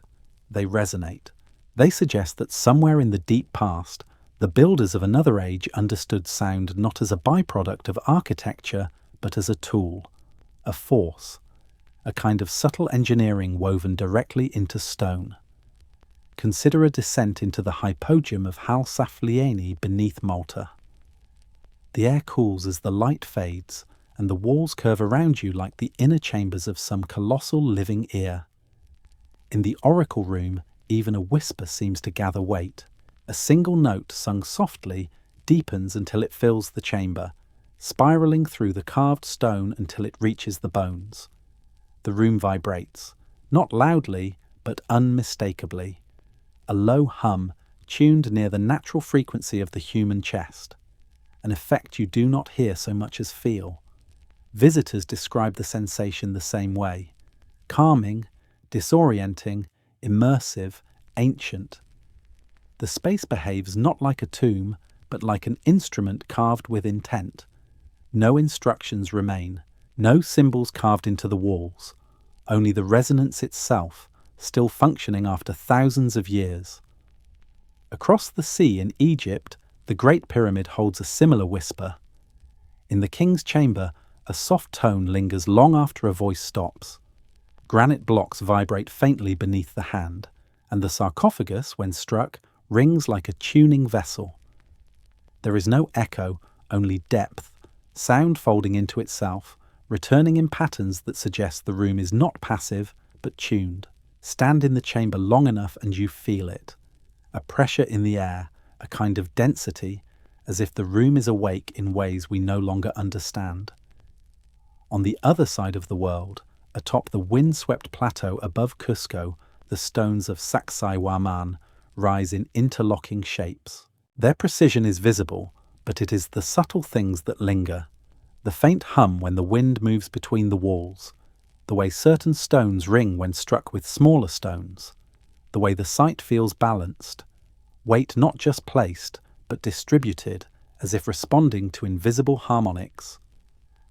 They resonate. They suggest that somewhere in the deep past, the builders of another age understood sound not as a byproduct of architecture, but as a tool, a force, a kind of subtle engineering woven directly into stone. Consider a descent into the hypogeum of Halsaflieni beneath Malta. The air cools as the light fades, and the walls curve around you like the inner chambers of some colossal living ear. In the oracle room, even a whisper seems to gather weight. A single note sung softly deepens until it fills the chamber, spiraling through the carved stone until it reaches the bones. The room vibrates, not loudly, but unmistakably. A low hum, tuned near the natural frequency of the human chest. An effect you do not hear so much as feel. Visitors describe the sensation the same way. Calming, disorienting, immersive, ancient. The space behaves not like a tomb, but like an instrument carved with intent. No instructions remain, no symbols carved into the walls, only the resonance itself, still functioning after thousands of years. Across the sea in Egypt, the Great Pyramid holds a similar whisper. In the king's chamber, a soft tone lingers long after a voice stops. Granite blocks vibrate faintly beneath the hand, and the sarcophagus, when struck, rings like a tuning vessel. There is no echo, only depth, sound folding into itself, returning in patterns that suggest the room is not passive, but tuned. Stand in the chamber long enough and you feel it. A pressure in the air, a kind of density, as if the room is awake in ways we no longer understand. On the other side of the world, atop the wind-swept plateau above Cusco, the stones of Sacsayhuaman rise in interlocking shapes. Their precision is visible, but it is the subtle things that linger. The faint hum when the wind moves between the walls, the way certain stones ring when struck with smaller stones, the way the site feels balanced, weight not just placed, but distributed, as if responding to invisible harmonics.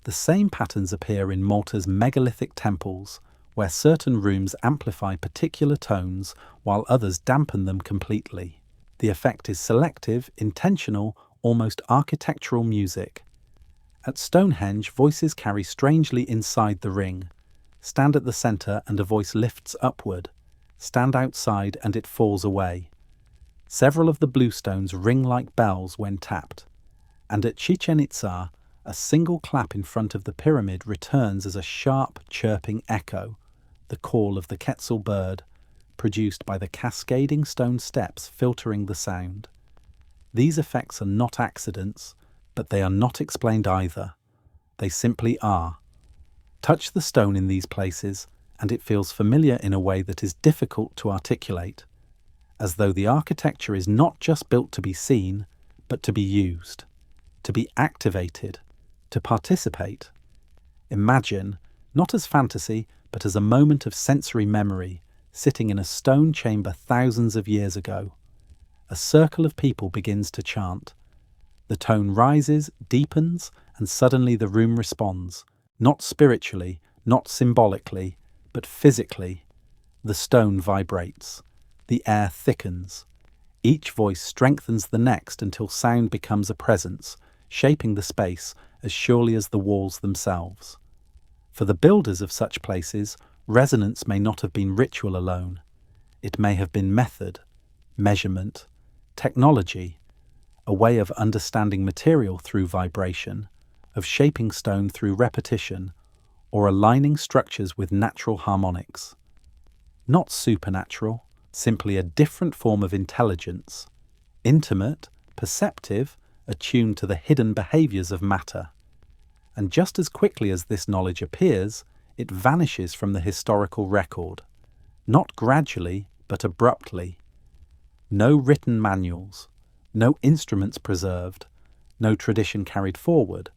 The same patterns appear in Malta's megalithic temples, where certain rooms amplify particular tones while others dampen them completely. The effect is selective, intentional, almost architectural music. At Stonehenge, voices carry strangely inside the ring. Stand at the centre and a voice lifts upward. Stand outside and it falls away. Several of the bluestones ring like bells when tapped, and at Chichen Itza, a single clap in front of the pyramid returns as a sharp, chirping echo, the call of the quetzal bird, produced by the cascading stone steps filtering the sound. These effects are not accidents, but they are not explained either. They simply are. Touch the stone in these places, and it feels familiar in a way that is difficult to articulate, as though the architecture is not just built to be seen, but to be used, to be activated, to participate. Imagine, not as fantasy, but as a moment of sensory memory, sitting in a stone chamber thousands of years ago. A circle of people begins to chant. The tone rises, deepens, and suddenly the room responds, not spiritually, not symbolically, but physically. The stone vibrates. The air thickens. Each voice strengthens the next until sound becomes a presence, shaping the space as surely as the walls themselves. For the builders of such places, resonance may not have been ritual alone. It may have been method, measurement, technology, a way of understanding material through vibration, of shaping stone through repetition, or aligning structures with natural harmonics. Not supernatural, simply a different form of intelligence, intimate, perceptive, attuned to the hidden behaviors of matter. And just as quickly as this knowledge appears, it vanishes from the historical record, not gradually, but abruptly. No written manuals, no instruments preserved, no tradition carried forward.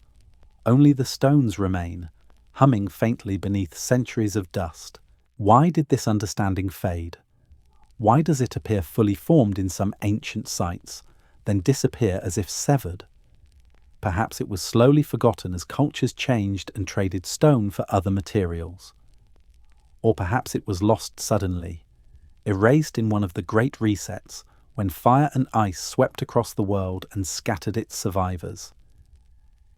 Only the stones remain, humming faintly beneath centuries of dust. Why did this understanding fade? Why does it appear fully formed in some ancient sites, then disappear as if severed? Perhaps it was slowly forgotten as cultures changed and traded stone for other materials. Or perhaps it was lost suddenly, erased in one of the great resets, when fire and ice swept across the world and scattered its survivors.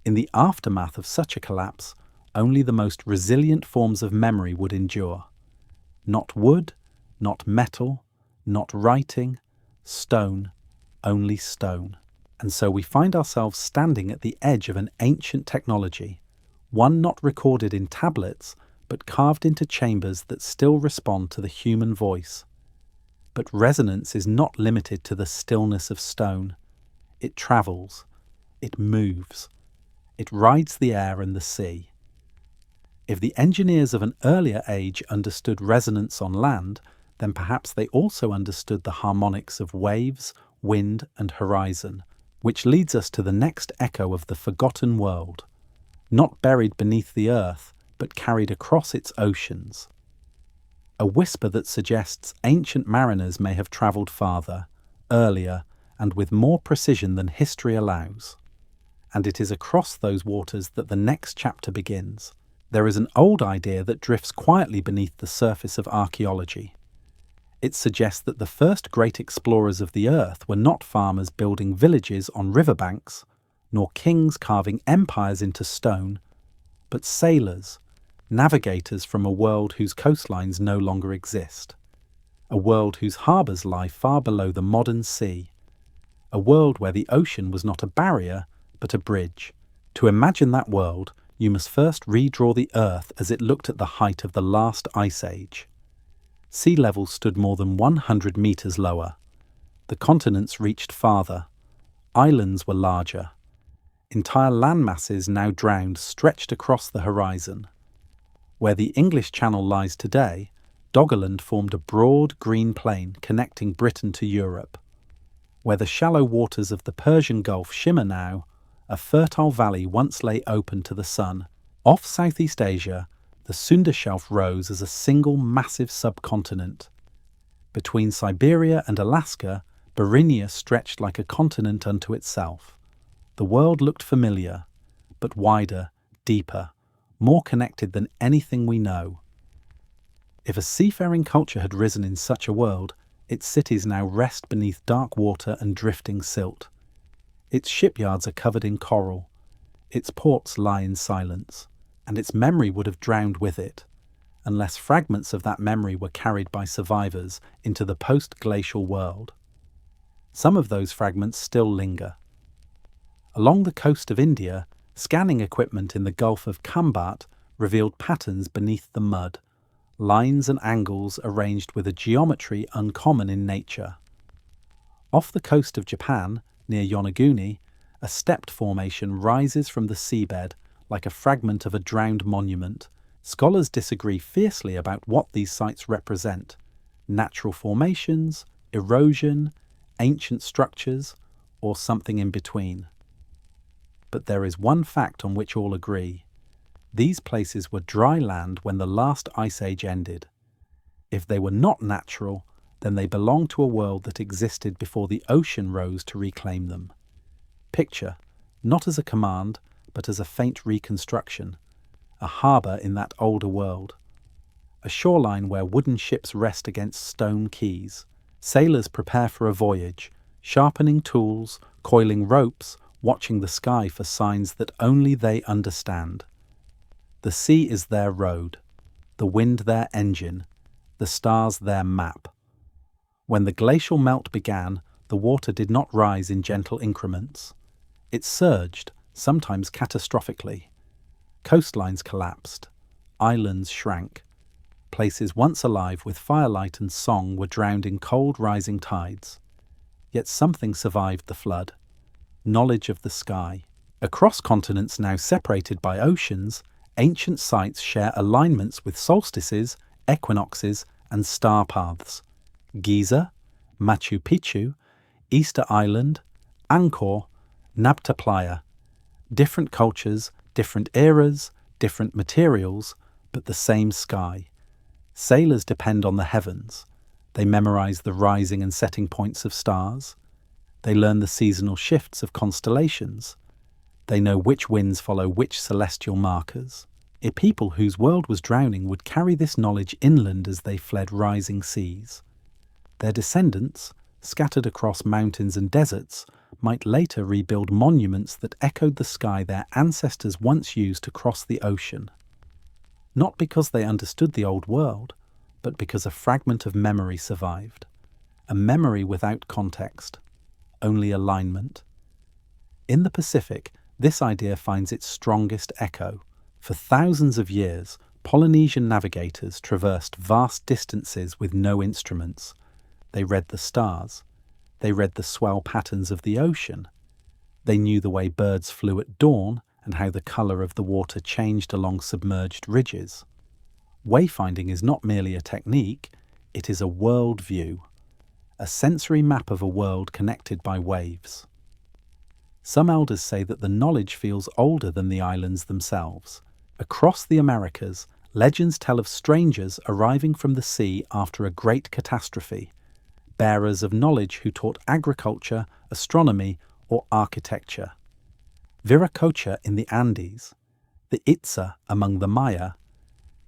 In the aftermath of such a collapse, only the most resilient forms of memory would endure. Not wood, not metal, not writing, stone, only stone. And so we find ourselves standing at the edge of an ancient technology, one not recorded in tablets, but carved into chambers that still respond to the human voice. But resonance is not limited to the stillness of stone. It travels, it moves, it rides the air and the sea. If the engineers of an earlier age understood resonance on land, then perhaps they also understood the harmonics of waves, wind, and horizon, which leads us to the next echo of the forgotten world, not buried beneath the earth, but carried across its oceans. A whisper that suggests ancient mariners may have travelled farther, earlier, and with more precision than history allows. And it is across those waters that the next chapter begins. There is an old idea that drifts quietly beneath the surface of archaeology. It suggests that the first great explorers of the earth were not farmers building villages on riverbanks, nor kings carving empires into stone, but sailors, navigators from a world whose coastlines no longer exist, a world whose harbours lie far below the modern sea, a world where the ocean was not a barrier, but a bridge. To imagine that world, you must first redraw the earth as it looked at the height of the last ice age. Sea level stood more than 100 metres lower. The continents reached farther. Islands were larger. Entire land masses now drowned stretched across the horizon. Where the English Channel lies today, Doggerland formed a broad green plain connecting Britain to Europe. Where the shallow waters of the Persian Gulf shimmer now, a fertile valley once lay open to the sun. Off Southeast Asia, the Sunda Shelf rose as a single massive subcontinent. Between Siberia and Alaska, Berinia stretched like a continent unto itself. The world looked familiar, but wider, deeper, more connected than anything we know. If a seafaring culture had risen in such a world, its cities now rest beneath dark water and drifting silt. Its shipyards are covered in coral. Its ports lie in silence, and its memory would have drowned with it, unless fragments of that memory were carried by survivors into the post-glacial world. Some of those fragments still linger. Along the coast of India, scanning equipment in the Gulf of Kambat revealed patterns beneath the mud, lines and angles arranged with a geometry uncommon in nature. Off the coast of Japan, near Yonaguni, a stepped formation rises from the seabed like a fragment of a drowned monument. Scholars disagree fiercely about what these sites represent: natural formations, erosion, ancient structures, or something in between. But there is one fact on which all agree. These places were dry land when the last ice age ended. If they were not natural, then they belong to a world that existed before the ocean rose to reclaim them. Picture, not as a command, but as a faint reconstruction, a harbour in that older world, a shoreline where wooden ships rest against stone quays. Sailors prepare for a voyage, sharpening tools, coiling ropes, watching the sky for signs that only they understand. The sea is their road, the wind their engine, the stars their map. When the glacial melt began, the water did not rise in gentle increments. It surged, sometimes catastrophically. Coastlines collapsed, islands shrank. Places once alive with firelight and song were drowned in cold rising tides. Yet something survived the flood: knowledge of the sky. Across continents now separated by oceans, ancient sites share alignments with solstices, equinoxes, and star paths. Giza, Machu Picchu, Easter Island, Angkor, Nabta Playa. Different cultures, different eras, different materials, but the same sky. Sailors depend on the heavens. They memorize the rising and setting points of stars. They learn the seasonal shifts of constellations. They know which winds follow which celestial markers. A people whose world was drowning would carry this knowledge inland as they fled rising seas. Their descendants, scattered across mountains and deserts, might later rebuild monuments that echoed the sky their ancestors once used to cross the ocean. Not because they understood the old world, but because a fragment of memory survived. A memory without context, only alignment. In the Pacific, this idea finds its strongest echo. For thousands of years, Polynesian navigators traversed vast distances with no instruments. They read the stars. They read the swell patterns of the ocean. They knew the way birds flew at dawn and how the colour of the water changed along submerged ridges. Wayfinding is not merely a technique, it is a world view, a sensory map of a world connected by waves. Some elders say that the knowledge feels older than the islands themselves. Across the Americas, legends tell of strangers arriving from the sea after a great catastrophe, bearers of knowledge who taught agriculture, astronomy, or architecture. Viracocha in the Andes, the Itza among the Maya,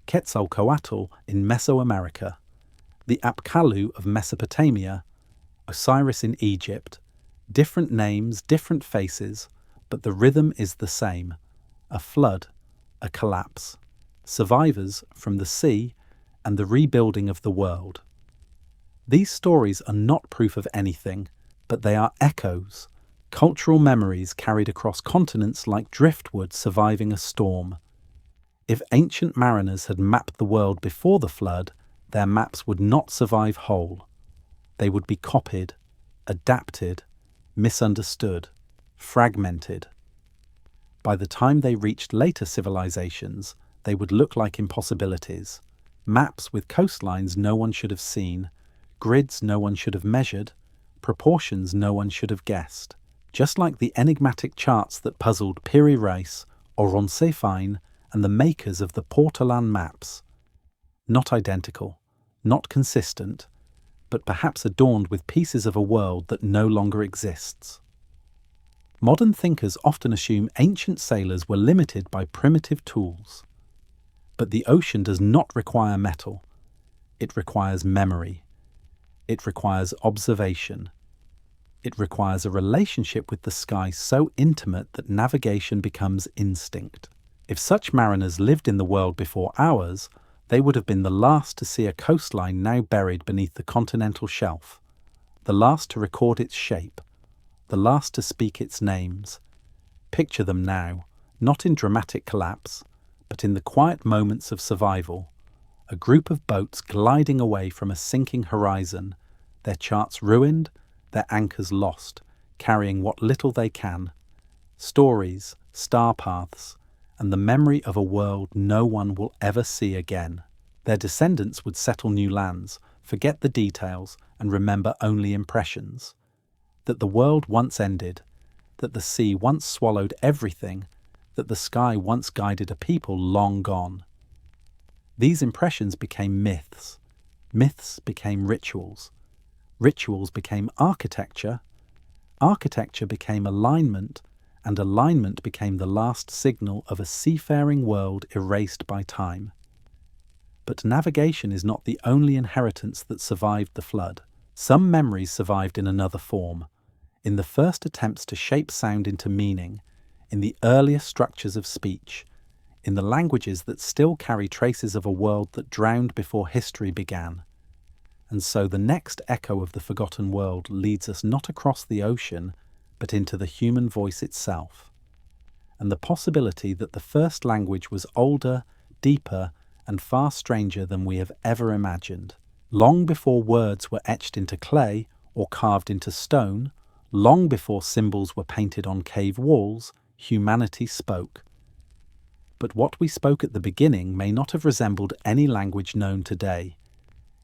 Quetzalcoatl in Mesoamerica, the Apkallu of Mesopotamia, Osiris in Egypt. Different names, different faces, but the rhythm is the same: a flood, a collapse, survivors from the sea, and the rebuilding of the world. These stories are not proof of anything, but they are echoes, cultural memories carried across continents like driftwood surviving a storm. If ancient mariners had mapped the world before the flood, their maps would not survive whole. They would be copied, adapted, misunderstood, fragmented. By the time they reached later civilizations, they would look like impossibilities. Maps with coastlines no one should have seen, grids no one should have measured, proportions no one should have guessed. Just like the enigmatic charts that puzzled Piri Reis, Oroncephine, and the makers of the Portolan maps. Not identical, not consistent, but perhaps adorned with pieces of a world that no longer exists. Modern thinkers often assume ancient sailors were limited by primitive tools. But the ocean does not require metal. It requires memory. It requires observation. It requires a relationship with the sky so intimate that navigation becomes instinct. If such mariners lived in the world before ours, they would have been the last to see a coastline now buried beneath the continental shelf. the last to record its shape, the last to speak its names. Picture them now, not in dramatic collapse, but in the quiet moments of survival. A group of boats gliding away from a sinking horizon, their charts ruined, their anchors lost, carrying what little they can. Stories, star paths, and the memory of a world no one will ever see again. Their descendants would settle new lands, forget the details, and remember only impressions. That the world once ended, that the sea once swallowed everything, that the sky once guided a people long gone. These impressions became myths. Myths became rituals. Rituals became architecture. Architecture became alignment, and alignment became the last signal of a seafaring world erased by time. But navigation is not the only inheritance that survived the flood. Some memories survived in another form, in the first attempts to shape sound into meaning, in the earliest structures of speech, in the languages that still carry traces of a world that drowned before history began. And so the next echo of the forgotten world leads us not across the ocean, but into the human voice itself. And the possibility that the first language was older, deeper, and far stranger than we have ever imagined. Long before words were etched into clay or carved into stone, long before symbols were painted on cave walls, humanity spoke. But what we spoke at the beginning may not have resembled any language known today.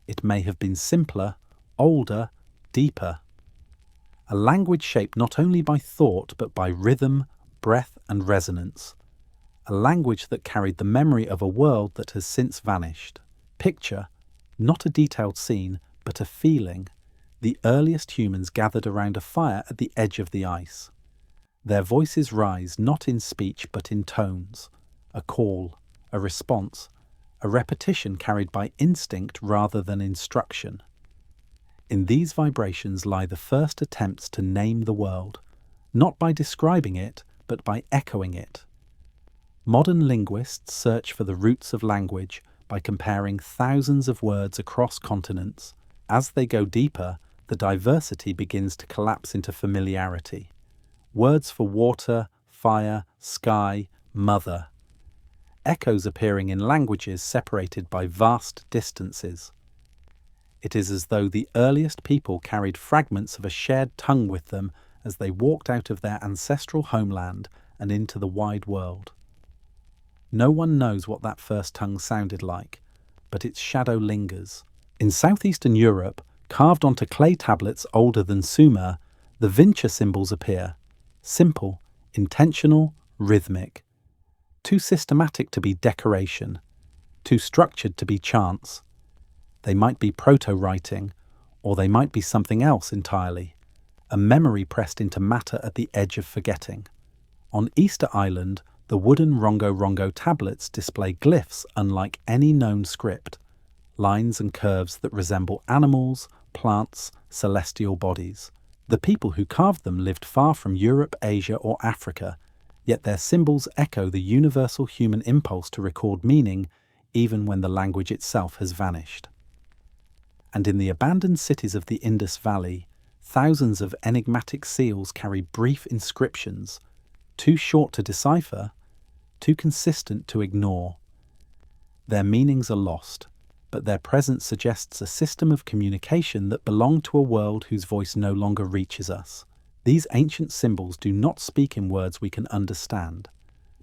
It may have been simpler, older, deeper. A language shaped not only by thought but by rhythm, breath, and resonance. A language that carried the memory of a world that has since vanished. Picture, not a detailed scene, but a feeling. The earliest humans gathered around a fire at the edge of the ice. Their voices rise not in speech but in tones. A call, a response, a repetition carried by instinct rather than instruction. In these vibrations lie the first attempts to name the world, not by describing it, but by echoing it. Modern linguists search for the roots of language by comparing thousands of words across continents. As they go deeper, the diversity begins to collapse into familiarity. Words for water, fire, sky, mother. Echoes appearing in languages separated by vast distances. It is as though the earliest people carried fragments of a shared tongue with them as they walked out of their ancestral homeland and into the wide world. No one knows what that first tongue sounded like, but its shadow lingers. In southeastern Europe, carved onto clay tablets older than Sumer, the Vinci symbols appear. Simple, intentional, rhythmic. Too systematic to be decoration, too structured to be chance. They might be proto-writing, or they might be something else entirely, a memory pressed into matter at the edge of forgetting. On Easter Island, the wooden rongo-rongo tablets display glyphs unlike any known script, lines and curves that resemble animals, plants, celestial bodies. The people who carved them lived far from Europe, Asia, or Africa, yet their symbols echo the universal human impulse to record meaning even when the language itself has vanished. And in the abandoned cities of the Indus Valley, thousands of enigmatic seals carry brief inscriptions, too short to decipher, too consistent to ignore. Their meanings are lost, but their presence suggests a system of communication that belonged to a world whose voice no longer reaches us. These ancient symbols do not speak in words we can understand,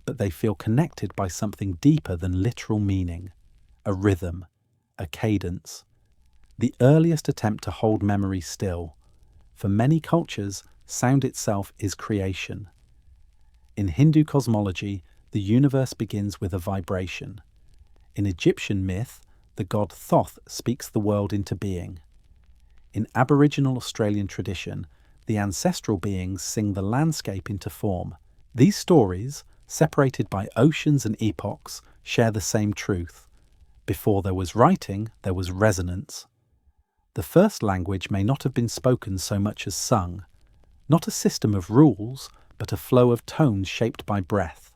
but they feel connected by something deeper than literal meaning, a rhythm, a cadence. The earliest attempt to hold memory still. For many cultures, sound itself is creation. In Hindu cosmology, the universe begins with a vibration. In Egyptian myth, the god Thoth speaks the world into being. In Aboriginal Australian tradition, the ancestral beings sing the landscape into form. These stories, separated by oceans and epochs, share the same truth. Before there was writing, there was resonance. The first language may not have been spoken so much as sung, not a system of rules, but a flow of tones shaped by breath,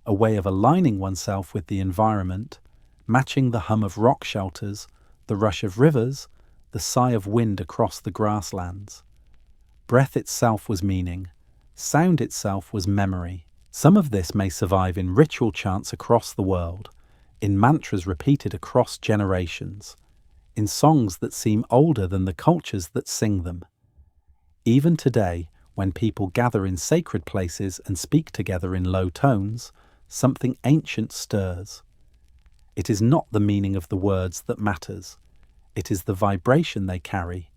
a way of aligning oneself with the environment, matching the hum of rock shelters, the rush of rivers, the sigh of wind across the grasslands. Breath itself was meaning. Sound itself was memory. Some of this may survive in ritual chants across the world, in mantras repeated across generations, in songs that seem older than the cultures that sing them. Even today, when people gather in sacred places and speak together in low tones, something ancient stirs. It is not the meaning of the words that matters. It is the vibration they carry.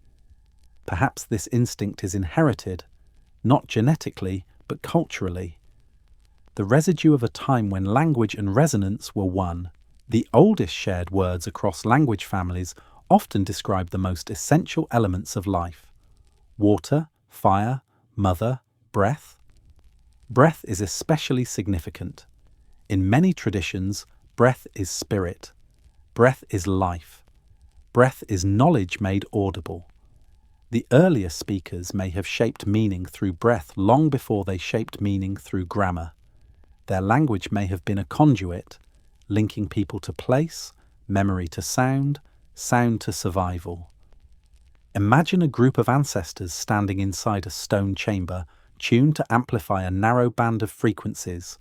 Perhaps this instinct is inherited, not genetically, but culturally. The residue of a time when language and resonance were one. The oldest shared words across language families often describe the most essential elements of life: water, fire, mother, breath. Breath is especially significant. In many traditions, breath is spirit. Breath is life. Breath is knowledge made audible. The earlier speakers may have shaped meaning through breath long before they shaped meaning through grammar. Their language may have been a conduit, linking people to place, memory to sound, sound to survival. Imagine a group of ancestors standing inside a stone chamber, tuned to amplify a narrow band of frequencies.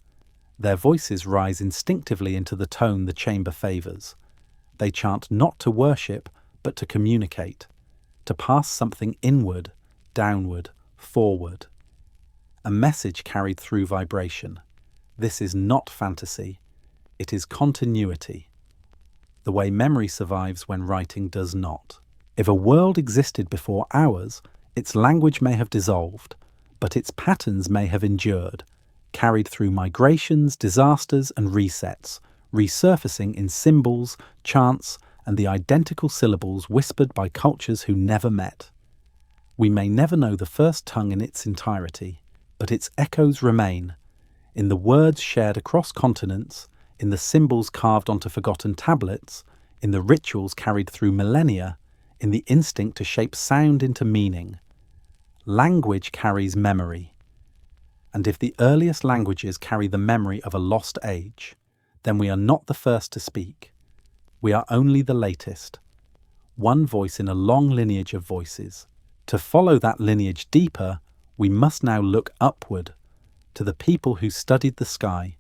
Their voices rise instinctively into the tone the chamber favors. They chant not to worship, but to communicate, to pass something inward, downward, forward. A message carried through vibration. This is not fantasy. It is continuity. The way memory survives when writing does not. If a world existed before ours, its language may have dissolved, but its patterns may have endured, carried through migrations, disasters, and resets, resurfacing in symbols, chants, and the identical syllables whispered by cultures who never met. We may never know the first tongue in its entirety, but its echoes remain, in the words shared across continents, in the symbols carved onto forgotten tablets, in the rituals carried through millennia, in the instinct to shape sound into meaning. Language carries memory. And if the earliest languages carry the memory of a lost age, then we are not the first to speak. We are only the latest. One voice in a long lineage of voices. To follow that lineage deeper, we must now look upward, to the people who studied the sky,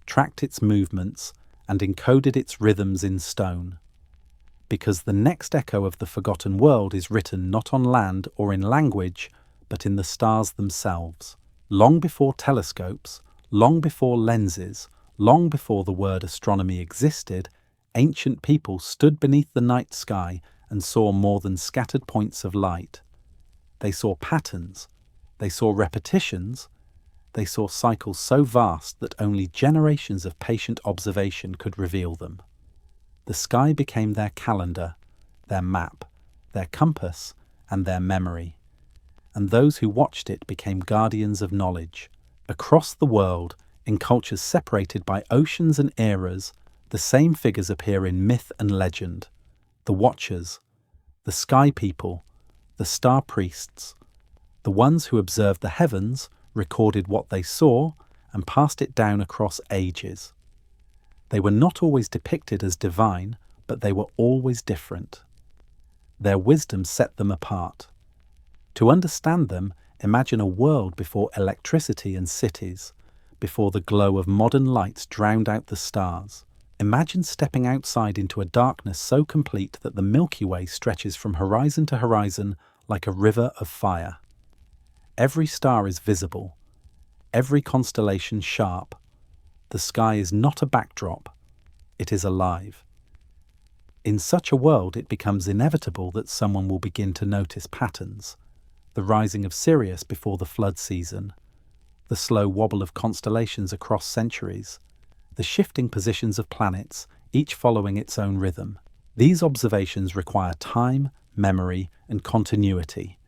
tracked its movements, and encoded its rhythms in stone. Because the next echo of the forgotten world is written not on land or in language, but in the stars themselves. Long before telescopes, long before lenses, long before the word astronomy existed, ancient people stood beneath the night sky and saw more than scattered points of light. They saw patterns, they saw repetitions, they saw cycles so vast that only generations of patient observation could reveal them. The sky became their calendar, their map, their compass, and their memory. And those who watched it became guardians of knowledge. Across the world, in cultures separated by oceans and eras, the same figures appear in myth and legend. The Watchers, the Sky People, the Star Priests, the ones who observed the heavens, recorded what they saw, and passed it down across ages. They were not always depicted as divine, but they were always different. Their wisdom set them apart. To understand them, imagine a world before electricity and cities, before the glow of modern lights drowned out the stars. Imagine stepping outside into a darkness so complete that the Milky Way stretches from horizon to horizon like a river of fire. Every star is visible, every constellation sharp. The sky is not a backdrop, it is alive. In such a world, it becomes inevitable that someone will begin to notice patterns. The rising of Sirius before the flood season, the slow wobble of constellations across centuries, the shifting positions of planets, each following its own rhythm. These observations require time, memory, and continuity.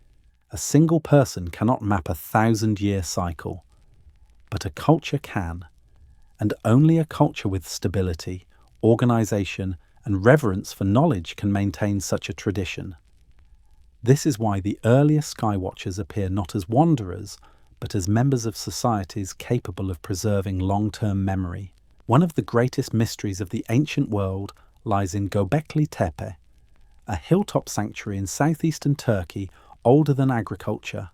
A single person cannot map a 1,000-year cycle, but a culture can. And only a culture with stability, organization, and reverence for knowledge can maintain such a tradition. This is why the earliest skywatchers appear not as wanderers, but as members of societies capable of preserving long-term memory. One of the greatest mysteries of the ancient world lies in Göbekli Tepe, a hilltop sanctuary in southeastern Turkey, older than agriculture,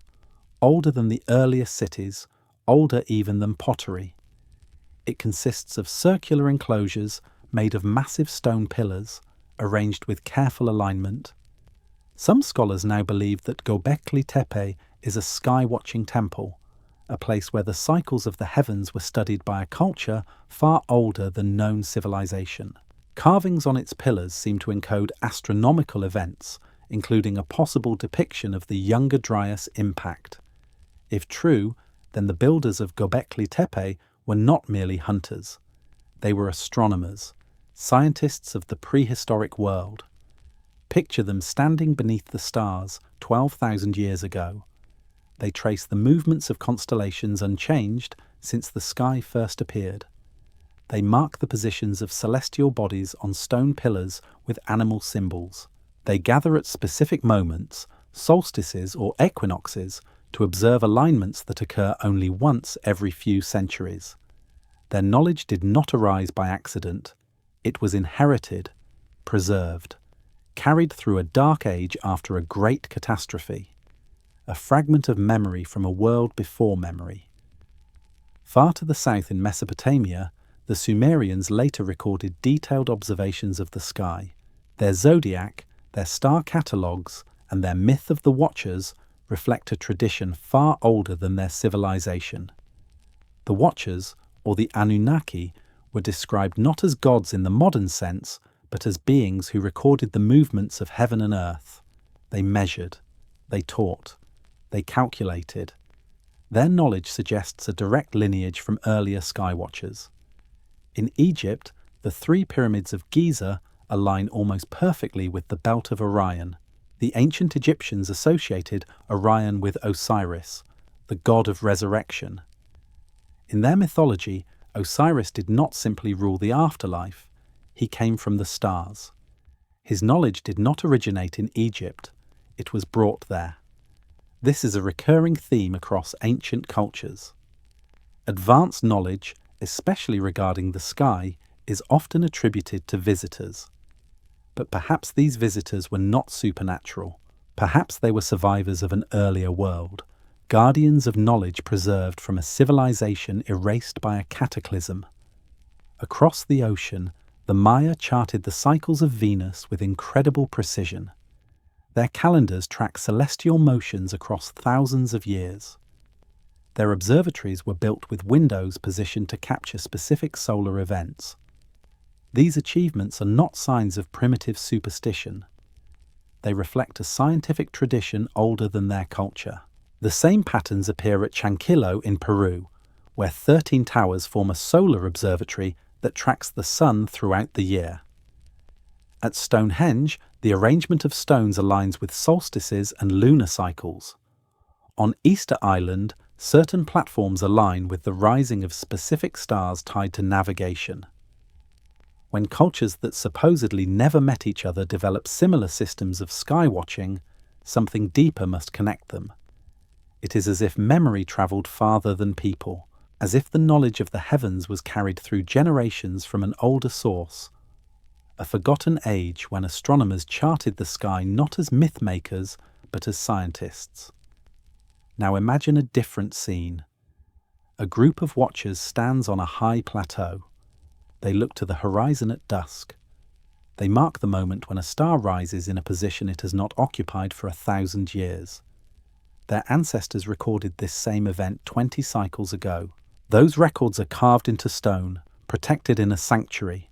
older than the earliest cities, older even than pottery. It consists of circular enclosures made of massive stone pillars, arranged with careful alignment. Some scholars now believe that Göbekli Tepe is a sky-watching temple, a place where the cycles of the heavens were studied by a culture far older than known civilization. Carvings on its pillars seem to encode astronomical events, including a possible depiction of the Younger Dryas impact. If true, then the builders of Göbekli Tepe were not merely hunters. They were astronomers, scientists of the prehistoric world. Picture them standing beneath the stars 12,000 years ago. They trace the movements of constellations unchanged since the sky first appeared. They mark the positions of celestial bodies on stone pillars with animal symbols. They gather at specific moments, solstices or equinoxes, to observe alignments that occur only once every few centuries. Their knowledge did not arise by accident. It was inherited, preserved, carried through a dark age after a great catastrophe. A fragment of memory from a world before memory. Far to the south in Mesopotamia, the Sumerians later recorded detailed observations of the sky. Their zodiac, their star catalogues, and their myth of the Watchers reflect a tradition far older than their civilization. The Watchers, or the Anunnaki, were described not as gods in the modern sense, but as beings who recorded the movements of heaven and earth. They measured, they taught, they calculated. Their knowledge suggests a direct lineage from earlier skywatchers. In Egypt, the 3 pyramids of Giza align almost perfectly with the belt of Orion. The ancient Egyptians associated Orion with Osiris, the god of resurrection. In their mythology, Osiris did not simply rule the afterlife. He came from the stars. His knowledge did not originate in Egypt. It was brought there. This is a recurring theme across ancient cultures. Advanced knowledge, especially regarding the sky, is often attributed to visitors. But perhaps these visitors were not supernatural. Perhaps they were survivors of an earlier world, guardians of knowledge preserved from a civilization erased by a cataclysm. Across the ocean, the Maya charted the cycles of Venus with incredible precision. Their calendars track celestial motions across thousands of years. Their observatories were built with windows positioned to capture specific solar events. These achievements are not signs of primitive superstition. They reflect a scientific tradition older than their culture. The same patterns appear at Chanquillo in Peru, where 13 towers form a solar observatory that tracks the sun throughout the year. At Stonehenge, the arrangement of stones aligns with solstices and lunar cycles. On Easter Island, certain platforms align with the rising of specific stars tied to navigation. When cultures that supposedly never met each other develop similar systems of skywatching, something deeper must connect them. It is as if memory travelled farther than people, as if the knowledge of the heavens was carried through generations from an older source. A forgotten age when astronomers charted the sky not as myth-makers, but as scientists. Now imagine a different scene. A group of watchers stands on a high plateau. They look to the horizon at dusk. They mark the moment when a star rises in a position it has not occupied for 1,000 years. Their ancestors recorded this same event 20 cycles ago. Those records are carved into stone, protected in a sanctuary.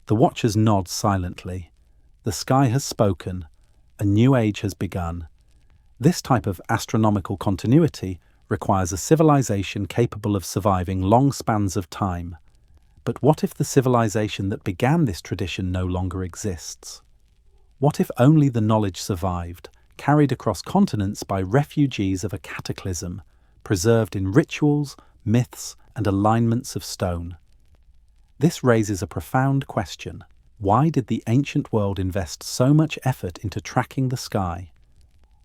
The watchers nod silently. The sky has spoken. A new age has begun. This type of astronomical continuity requires a civilization capable of surviving long spans of time. But what if the civilization that began this tradition no longer exists? What if only the knowledge survived, carried across continents by refugees of a cataclysm, preserved in rituals, myths, and alignments of stone? This raises a profound question. Why did the ancient world invest so much effort into tracking the sky?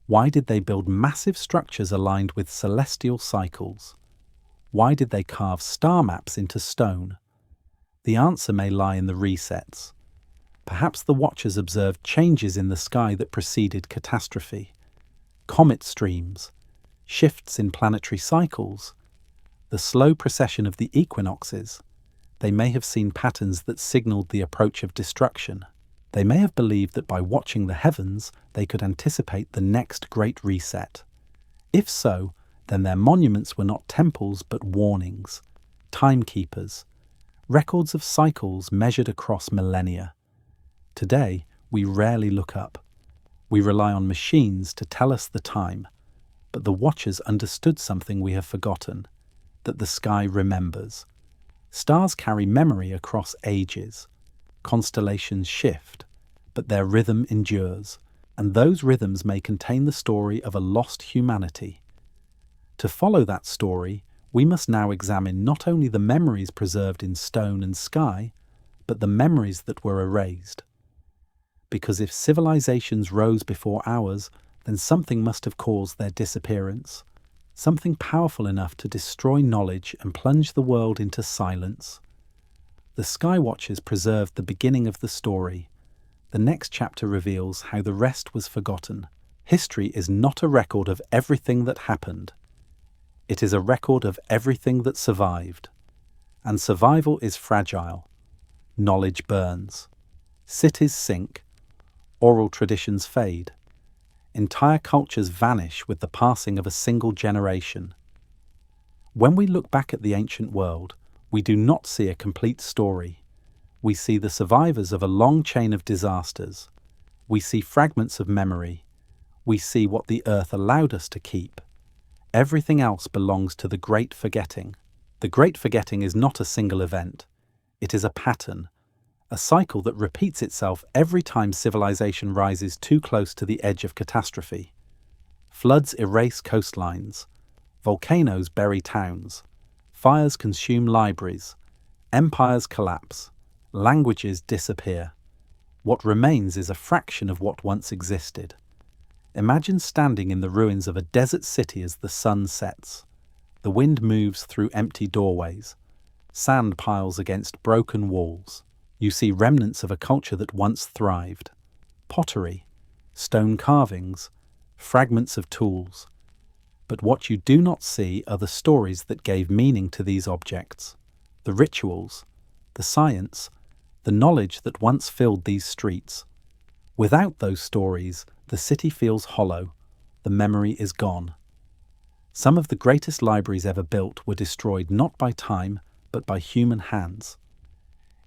Why did they build massive structures aligned with celestial cycles? Why did they carve star maps into stone? The answer may lie in the resets. Perhaps the watchers observed changes in the sky that preceded catastrophe. Comet streams, shifts in planetary cycles, the slow precession of the equinoxes. They may have seen patterns that signaled the approach of destruction. They may have believed that by watching the heavens, they could anticipate the next great reset. If so, then their monuments were not temples but warnings, timekeepers, records of cycles measured across millennia. Today, we rarely look up. We rely on machines to tell us the time, but the watchers understood something we have forgotten, that the sky remembers. Stars carry memory across ages. Constellations shift, but their rhythm endures, and those rhythms may contain the story of a lost humanity. To follow that story, we must now examine not only the memories preserved in stone and sky, but the memories that were erased. Because if civilizations rose before ours, then something must have caused their disappearance, something powerful enough to destroy knowledge and plunge the world into silence. The Skywatchers preserved the beginning of the story. The next chapter reveals how the rest was forgotten. History is not a record of everything that happened. It is a record of everything that survived. And survival is fragile. Knowledge burns. Cities sink. Oral traditions fade. Entire cultures vanish with the passing of a single generation. When we look back at the ancient world, we do not see a complete story. We see the survivors of a long chain of disasters. We see fragments of memory. We see what the earth allowed us to keep. Everything else belongs to the Great Forgetting. The Great Forgetting is not a single event. It is a pattern, a cycle that repeats itself every time civilization rises too close to the edge of catastrophe. Floods erase coastlines. Volcanoes bury towns. Fires consume libraries. Empires collapse. Languages disappear. What remains is a fraction of what once existed. Imagine standing in the ruins of a desert city as the sun sets. The wind moves through empty doorways. Sand piles against broken walls. You see remnants of a culture that once thrived. Pottery, stone carvings, fragments of tools. But what you do not see are the stories that gave meaning to these objects, the rituals, the science, the knowledge that once filled these streets. Without those stories, the city feels hollow, the memory is gone. Some of the greatest libraries ever built were destroyed not by time, but by human hands.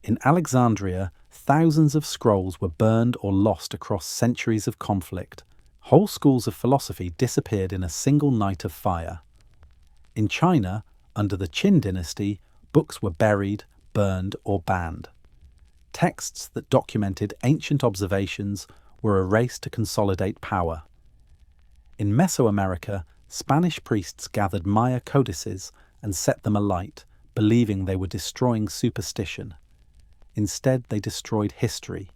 In Alexandria, thousands of scrolls were burned or lost across centuries of conflict. Whole schools of philosophy disappeared in a single night of fire. In China, under the Qin dynasty, books were buried, burned, or banned. Texts that documented ancient observations were erased to consolidate power. In Mesoamerica, Spanish priests gathered Maya codices and set them alight, believing they were destroying superstition. Instead, they destroyed history.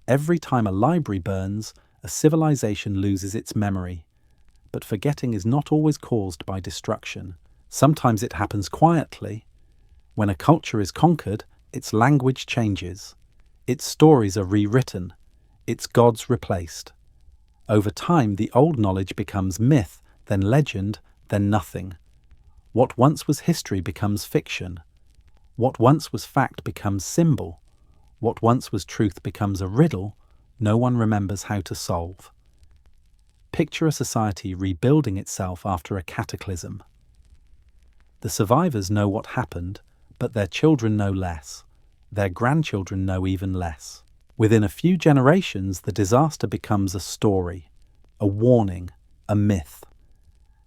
Every time a library burns, a civilization loses its memory. But forgetting is not always caused by destruction. Sometimes it happens quietly. When a culture is conquered, its language changes. Its stories are rewritten. Its gods replaced. Over time, the old knowledge becomes myth, then legend, then nothing. What once was history becomes fiction. What once was fact becomes symbol. What once was truth becomes a riddle no one remembers how to solve. Picture a society rebuilding itself after a cataclysm. The survivors know what happened, but their children know less. Their grandchildren know even less. Within a few generations, the disaster becomes a story, a warning, a myth.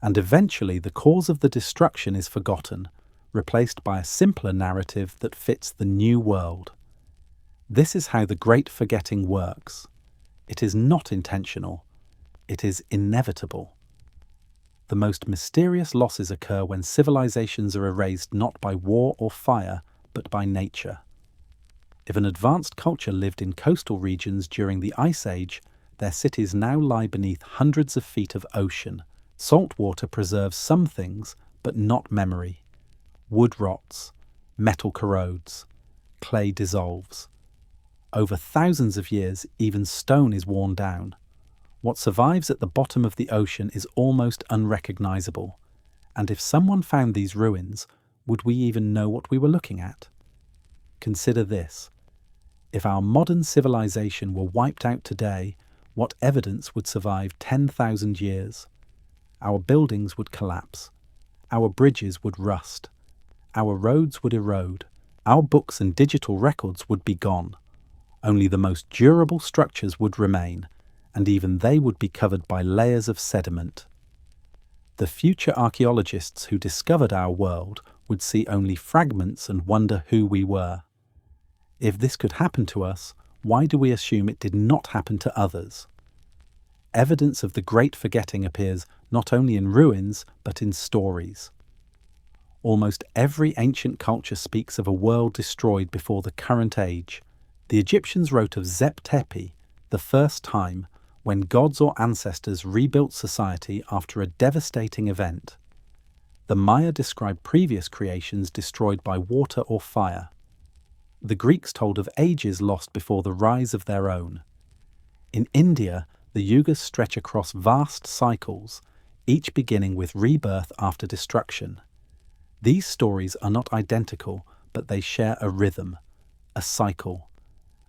And eventually the cause of the destruction is forgotten, replaced by a simpler narrative that fits the new world. This is how the Great Forgetting works. It is not intentional. It is inevitable. The most mysterious losses occur when civilizations are erased not by war or fire, but by nature. If an advanced culture lived in coastal regions during the Ice Age, their cities now lie beneath hundreds of feet of ocean. Salt water preserves some things, but not memory. Wood rots, metal corrodes, clay dissolves. Over thousands of years, even stone is worn down. What survives at the bottom of the ocean is almost unrecognizable. And if someone found these ruins, would we even know what we were looking at? Consider this. If our modern civilization were wiped out today, what evidence would survive 10,000 years? Our buildings would collapse. Our bridges would rust. Our roads would erode. Our books and digital records would be gone. Only the most durable structures would remain, and even they would be covered by layers of sediment. The future archaeologists who discovered our world would see only fragments and wonder who we were. If this could happen to us, why do we assume it did not happen to others? Evidence of the great forgetting appears not only in ruins, but in stories. Almost every ancient culture speaks of a world destroyed before the current age. The Egyptians wrote of Zep-Tepi, the first time when gods or ancestors rebuilt society after a devastating event. The Maya described previous creations destroyed by water or fire. The Greeks told of ages lost before the rise of their own. In India, the yugas stretch across vast cycles, each beginning with rebirth after destruction. These stories are not identical, but they share a rhythm, a cycle,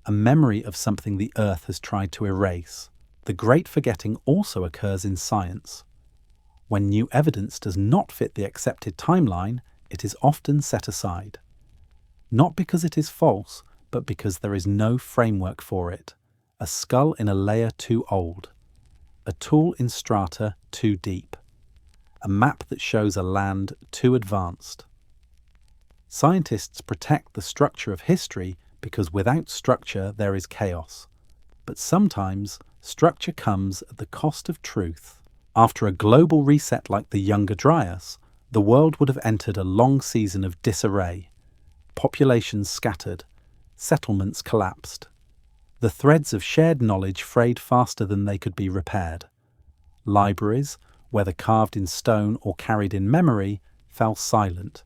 a memory of something the Earth has tried to erase. The great forgetting also occurs in science. When new evidence does not fit the accepted timeline, it is often set aside. Not because it is false, but because there is no framework for it. A skull in a layer too old. A tool in strata too deep. A map that shows a land too advanced. Scientists protect the structure of history because without structure there is chaos. But sometimes structure comes at the cost of truth. After a global reset like the Younger Dryas, the world would have entered a long season of disarray. Populations scattered, settlements collapsed. The threads of shared knowledge frayed faster than they could be repaired. Libraries, whether carved in stone or carried in memory, fell silent.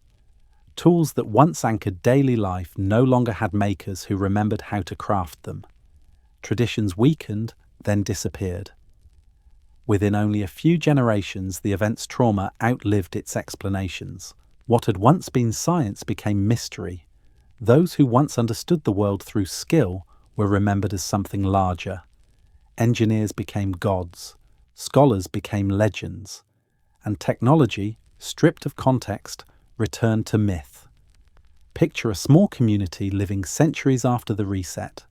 Tools that once anchored daily life no longer had makers who remembered how to craft them. Traditions weakened, then disappeared. Within only a few generations, the event's trauma outlived its explanations. What had once been science became mystery. Those who once understood the world through skill were remembered as something larger. Engineers became gods. Scholars became legends. And technology, stripped of context, returned to myth. Picture a small community living centuries after the reset.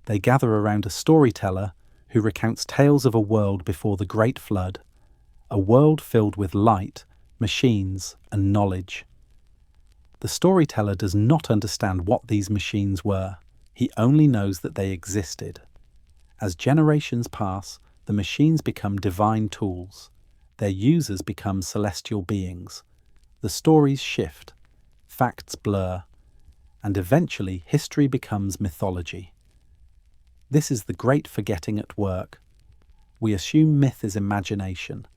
They gather around a storyteller who recounts tales of a world before the Great Flood, a world filled with light, machines, and knowledge. The storyteller does not understand what these machines were. He only knows that they existed. As generations pass, the machines become divine tools. Their users become celestial beings. The stories shift, facts blur, and eventually history becomes mythology. This is the great forgetting at work. We assume myth is imagination,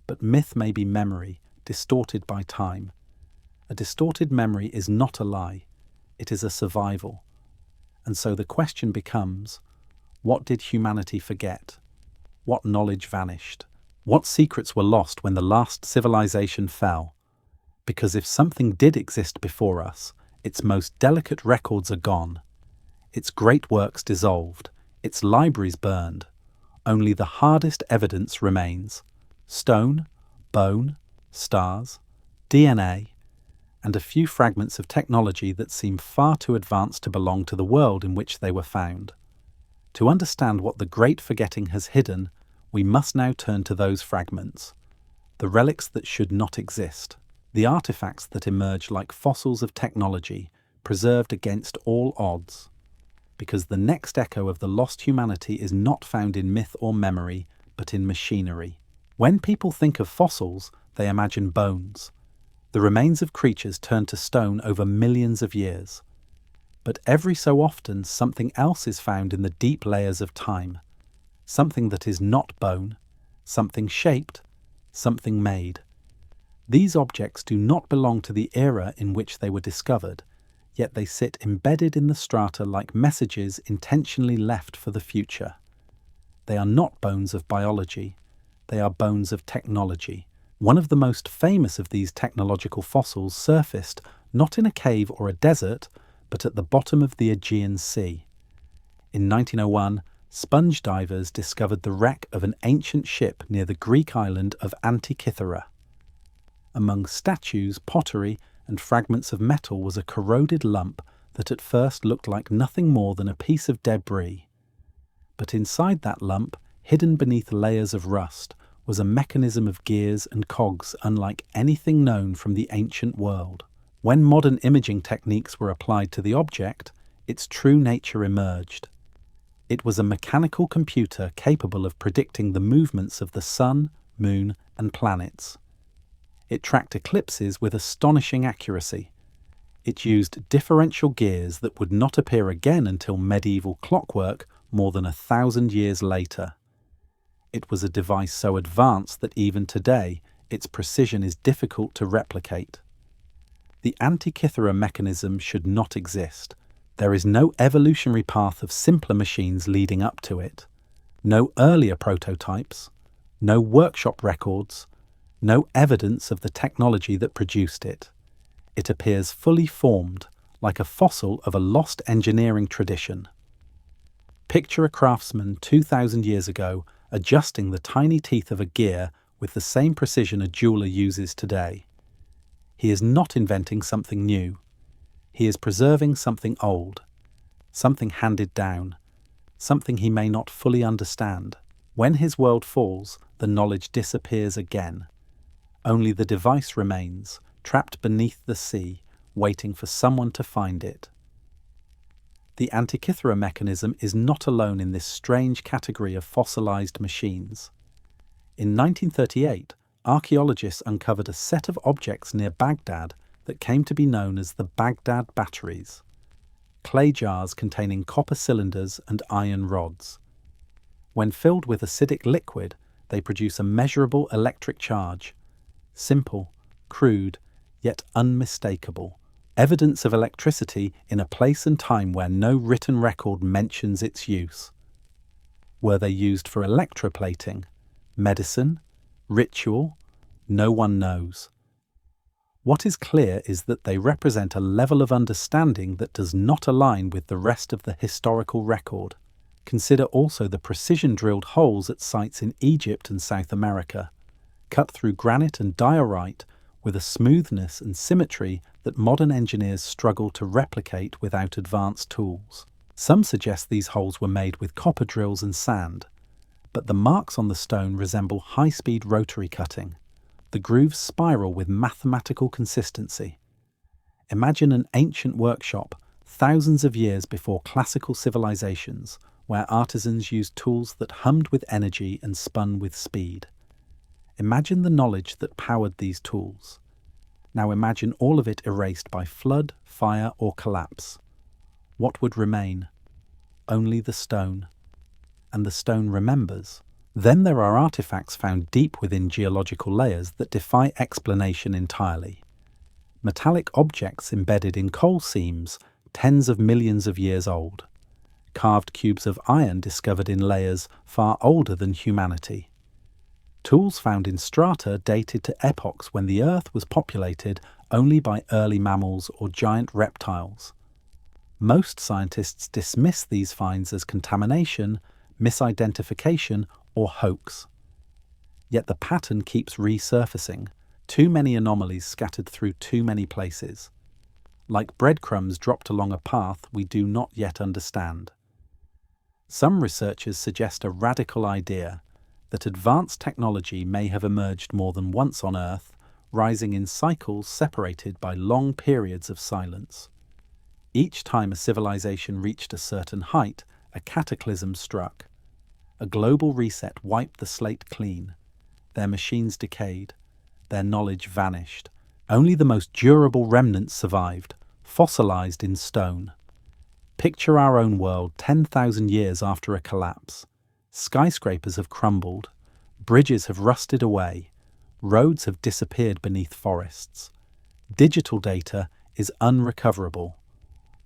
but myth may be memory, distorted by time. A distorted memory is not a lie, it is a survival. And so the question becomes, what did humanity forget? What knowledge vanished? What secrets were lost when the last civilization fell? Because if something did exist before us, its most delicate records are gone. Its great works dissolved, its libraries burned. Only the hardest evidence remains. Stone, bone, stars, DNA, and a few fragments of technology that seem far too advanced to belong to the world in which they were found. To understand what the great forgetting has hidden, we must now turn to those fragments, the relics that should not exist, the artifacts that emerge like fossils of technology, preserved against all odds. Because the next echo of the lost humanity is not found in myth or memory, but in machinery. When people think of fossils, they imagine bones. The remains of creatures turned to stone over millions of years. But every so often, something else is found in the deep layers of time. Something that is not bone, something shaped, something made. These objects do not belong to the era in which they were discovered, yet they sit embedded in the strata like messages intentionally left for the future. They are not bones of biology, they are bones of technology. One of the most famous of these technological fossils surfaced not in a cave or a desert, but at the bottom of the Aegean Sea. In 1901, sponge divers discovered the wreck of an ancient ship near the Greek island of Antikythera. Among statues, pottery, and fragments of metal was a corroded lump that at first looked like nothing more than a piece of debris. But inside that lump, hidden beneath layers of rust, was a mechanism of gears and cogs unlike anything known from the ancient world. When modern imaging techniques were applied to the object, its true nature emerged. It was a mechanical computer capable of predicting the movements of the sun, moon, and planets. It tracked eclipses with astonishing accuracy. It used differential gears that would not appear again until medieval clockwork more than 1,000 years later. It was a device so advanced that even today, its precision is difficult to replicate. The Antikythera mechanism should not exist. There is no evolutionary path of simpler machines leading up to it. No earlier prototypes, no workshop records, no evidence of the technology that produced it. It appears fully formed, like a fossil of a lost engineering tradition. Picture a craftsman 2,000 years ago adjusting the tiny teeth of a gear with the same precision a jeweler uses today. He is not inventing something new. He is preserving something old, something handed down, something he may not fully understand. When his world falls, the knowledge disappears again. Only the device remains, trapped beneath the sea, waiting for someone to find it. The Antikythera mechanism is not alone in this strange category of fossilized machines. In 1938, archaeologists uncovered a set of objects near Baghdad that came to be known as the Baghdad batteries, clay jars containing copper cylinders and iron rods. When filled with acidic liquid, they produce a measurable electric charge, simple, crude, yet unmistakable. Evidence of electricity in a place and time where no written record mentions its use. Were they used for electroplating, medicine, ritual? No one knows. What is clear is that they represent a level of understanding that does not align with the rest of the historical record. Consider also the precision-drilled holes at sites in Egypt and South America, cut through granite and diorite with a smoothness and symmetry that modern engineers struggle to replicate without advanced tools. Some suggest these holes were made with copper drills and sand, but the marks on the stone resemble high-speed rotary cutting. The grooves spiral with mathematical consistency. Imagine an ancient workshop, thousands of years before classical civilizations, where artisans used tools that hummed with energy and spun with speed. Imagine the knowledge that powered these tools. Now imagine all of it erased by flood, fire, or collapse. What would remain? Only the stone. And the stone remembers. Then there are artifacts found deep within geological layers that defy explanation entirely. Metallic objects embedded in coal seams, tens of millions of years old. Carved cubes of iron discovered in layers far older than humanity. Tools found in strata dated to epochs when the Earth was populated only by early mammals or giant reptiles. Most scientists dismiss these finds as contamination, misidentification, or hoax. Yet the pattern keeps resurfacing, too many anomalies scattered through too many places. Like breadcrumbs dropped along a path we do not yet understand. Some researchers suggest a radical idea, that advanced technology may have emerged more than once on Earth, rising in cycles separated by long periods of silence. Each time a civilization reached a certain height, a cataclysm struck. A global reset wiped the slate clean. Their machines decayed. Their knowledge vanished. Only the most durable remnants survived, fossilized in stone. Picture our own world 10,000 years after a collapse. Skyscrapers have crumbled, bridges have rusted away, roads have disappeared beneath forests. Digital data is unrecoverable.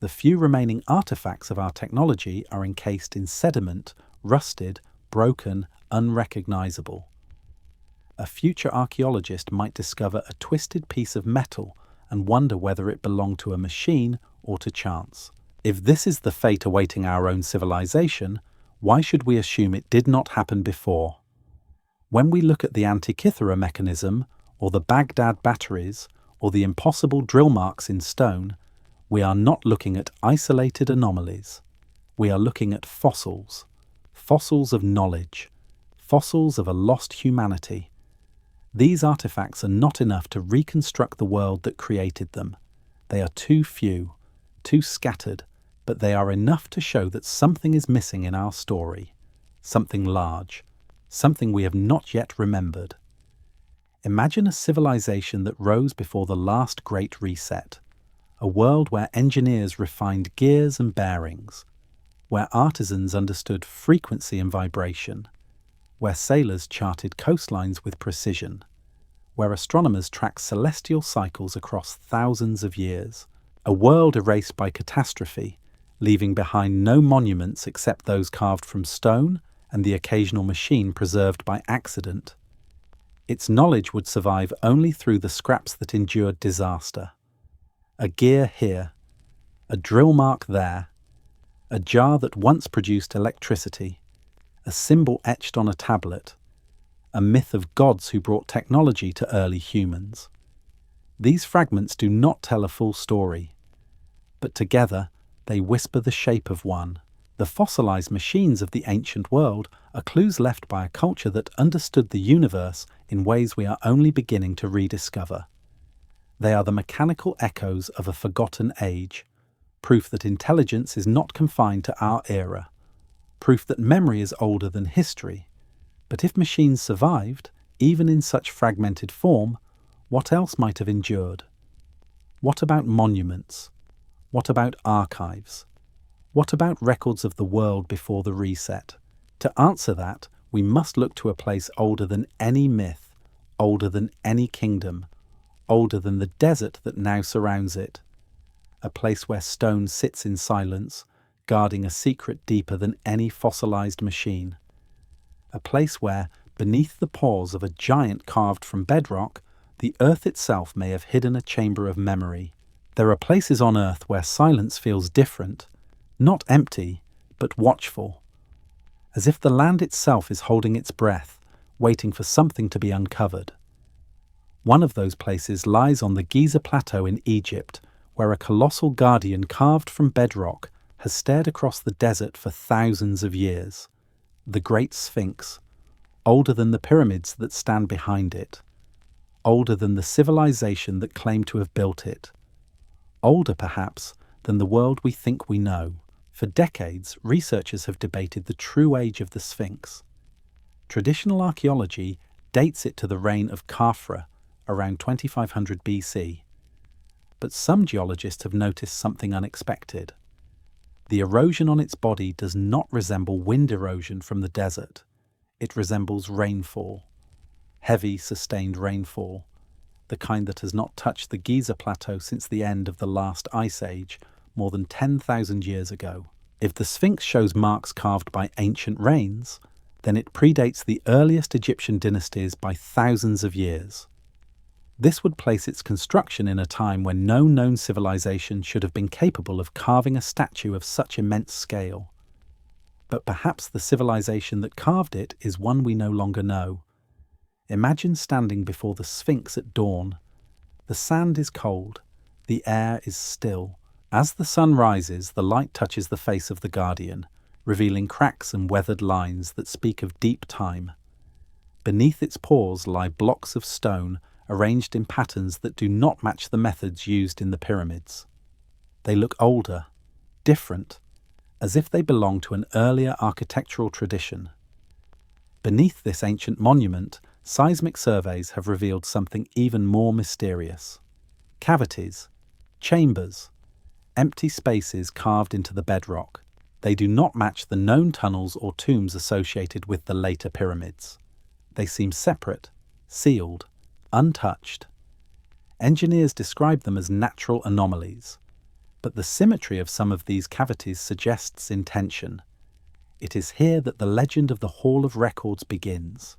The few remaining artifacts of our technology are encased in sediment, rusted, broken, unrecognizable. A future archaeologist might discover a twisted piece of metal and wonder whether it belonged to a machine or to chance. If this is the fate awaiting our own civilization, why should we assume it did not happen before? When we look at the Antikythera mechanism, or the Baghdad batteries, or the impossible drill marks in stone, we are not looking at isolated anomalies. We are looking at fossils. Fossils of knowledge. Fossils of a lost humanity. These artifacts are not enough to reconstruct the world that created them. They are too few, too scattered, but they are enough to show that something is missing in our story. Something large. Something we have not yet remembered. Imagine a civilization that rose before the last great reset. A world where engineers refined gears and bearings, where artisans understood frequency and vibration, where sailors charted coastlines with precision, where astronomers tracked celestial cycles across thousands of years. A world erased by catastrophe, leaving behind no monuments except those carved from stone and the occasional machine preserved by accident. Its knowledge would survive only through the scraps that endured disaster. A gear here, a drill mark there, a jar that once produced electricity, a symbol etched on a tablet, a myth of gods who brought technology to early humans. These fragments do not tell a full story, but together they whisper the shape of one. The fossilized machines of the ancient world are clues left by a culture that understood the universe in ways we are only beginning to rediscover. They are the mechanical echoes of a forgotten age, proof that intelligence is not confined to our era, proof that memory is older than history. But if machines survived, even in such fragmented form, what else might have endured? What about monuments? What about archives? What about records of the world before the reset? To answer that, we must look to a place older than any myth, older than any kingdom, older than the desert that now surrounds it. A place where stone sits in silence, guarding a secret deeper than any fossilized machine. A place where, beneath the paws of a giant carved from bedrock, the earth itself may have hidden a chamber of memory. There are places on Earth where silence feels different, not empty, but watchful, as if the land itself is holding its breath, waiting for something to be uncovered. One of those places lies on the Giza Plateau in Egypt, where a colossal guardian carved from bedrock has stared across the desert for thousands of years. The Great Sphinx, older than the pyramids that stand behind it, older than the civilization that claimed to have built it, older perhaps than the world we think we know. For decades, researchers have debated the true age of the Sphinx. Traditional archaeology dates it to the reign of Khafra, around 2500 BC. But some geologists have noticed something unexpected. The erosion on its body does not resemble wind erosion from the desert. It resembles rainfall. Heavy, sustained rainfall. The kind that has not touched the Giza Plateau since the end of the last ice age, more than 10,000 years ago. If the Sphinx shows marks carved by ancient rains, then it predates the earliest Egyptian dynasties by thousands of years. This would place its construction in a time when no known civilization should have been capable of carving a statue of such immense scale. But perhaps the civilization that carved it is one we no longer know. Imagine standing before the Sphinx at dawn. The sand is cold, the air is still. As the sun rises, the light touches the face of the guardian, revealing cracks and weathered lines that speak of deep time. Beneath its paws lie blocks of stone arranged in patterns that do not match the methods used in the pyramids. They look older, different, as if they belong to an earlier architectural tradition. Beneath this ancient monument, seismic surveys have revealed something even more mysterious. Cavities, chambers, empty spaces carved into the bedrock. They do not match the known tunnels or tombs associated with the later pyramids. They seem separate, sealed, untouched. Engineers describe them as natural anomalies. But the symmetry of some of these cavities suggests intention. It is here that the legend of the Hall of Records begins.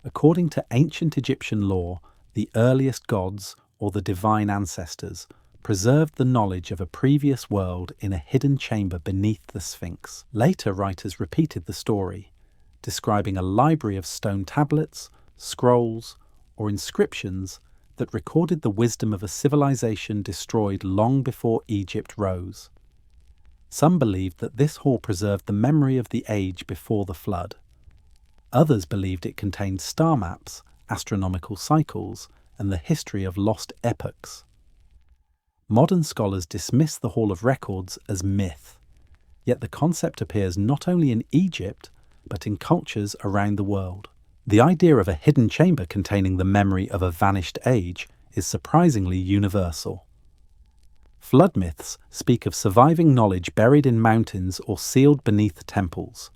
According to ancient Egyptian lore, the earliest gods, or the divine ancestors, preserved the knowledge of a previous world in a hidden chamber beneath the Sphinx. Later writers repeated the story, describing a library of stone tablets, scrolls, or inscriptions that recorded the wisdom of a civilization destroyed long before Egypt rose. Some believed that this hall preserved the memory of the age before the flood. Others believed it contained star maps, astronomical cycles, and the history of lost epochs. Modern scholars dismiss the Hall of Records as myth, yet the concept appears not only in Egypt, but in cultures around the world. The idea of a hidden chamber containing the memory of a vanished age is surprisingly universal. Flood myths speak of surviving knowledge buried in mountains or sealed beneath temples.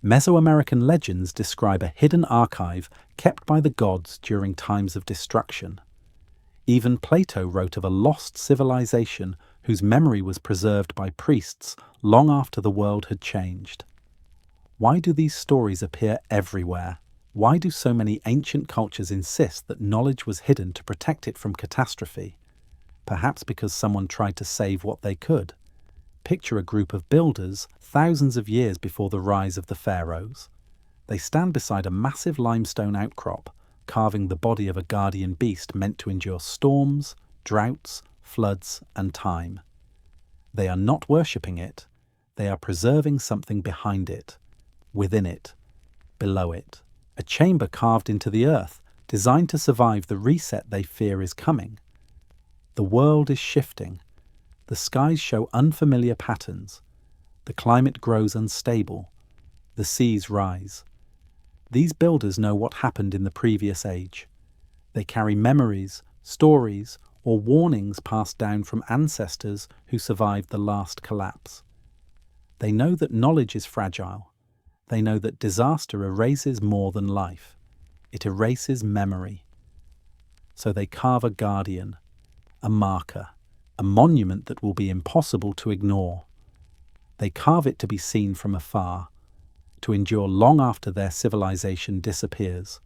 Mesoamerican legends describe a hidden archive kept by the gods during times of destruction. Even Plato wrote of a lost civilization whose memory was preserved by priests long after the world had changed. Why do these stories appear everywhere? Why do so many ancient cultures insist that knowledge was hidden to protect it from catastrophe? Perhaps because someone tried to save what they could. Picture a group of builders thousands of years before the rise of the pharaohs. They stand beside a massive limestone outcrop, carving the body of a guardian beast meant to endure storms, droughts, floods, and time. They are not worshipping it. They are preserving something behind it, within it, below it. A chamber carved into the earth, designed to survive the reset they fear is coming. The world is shifting. The skies show unfamiliar patterns. The climate grows unstable. The seas rise. These builders know what happened in the previous age. They carry memories, stories, or warnings passed down from ancestors who survived the last collapse. They know that knowledge is fragile. They know that disaster erases more than life. It erases memory. So they carve a guardian, a marker, a monument that will be impossible to ignore. They carve it to be seen from afar, to endure long after their civilization disappears.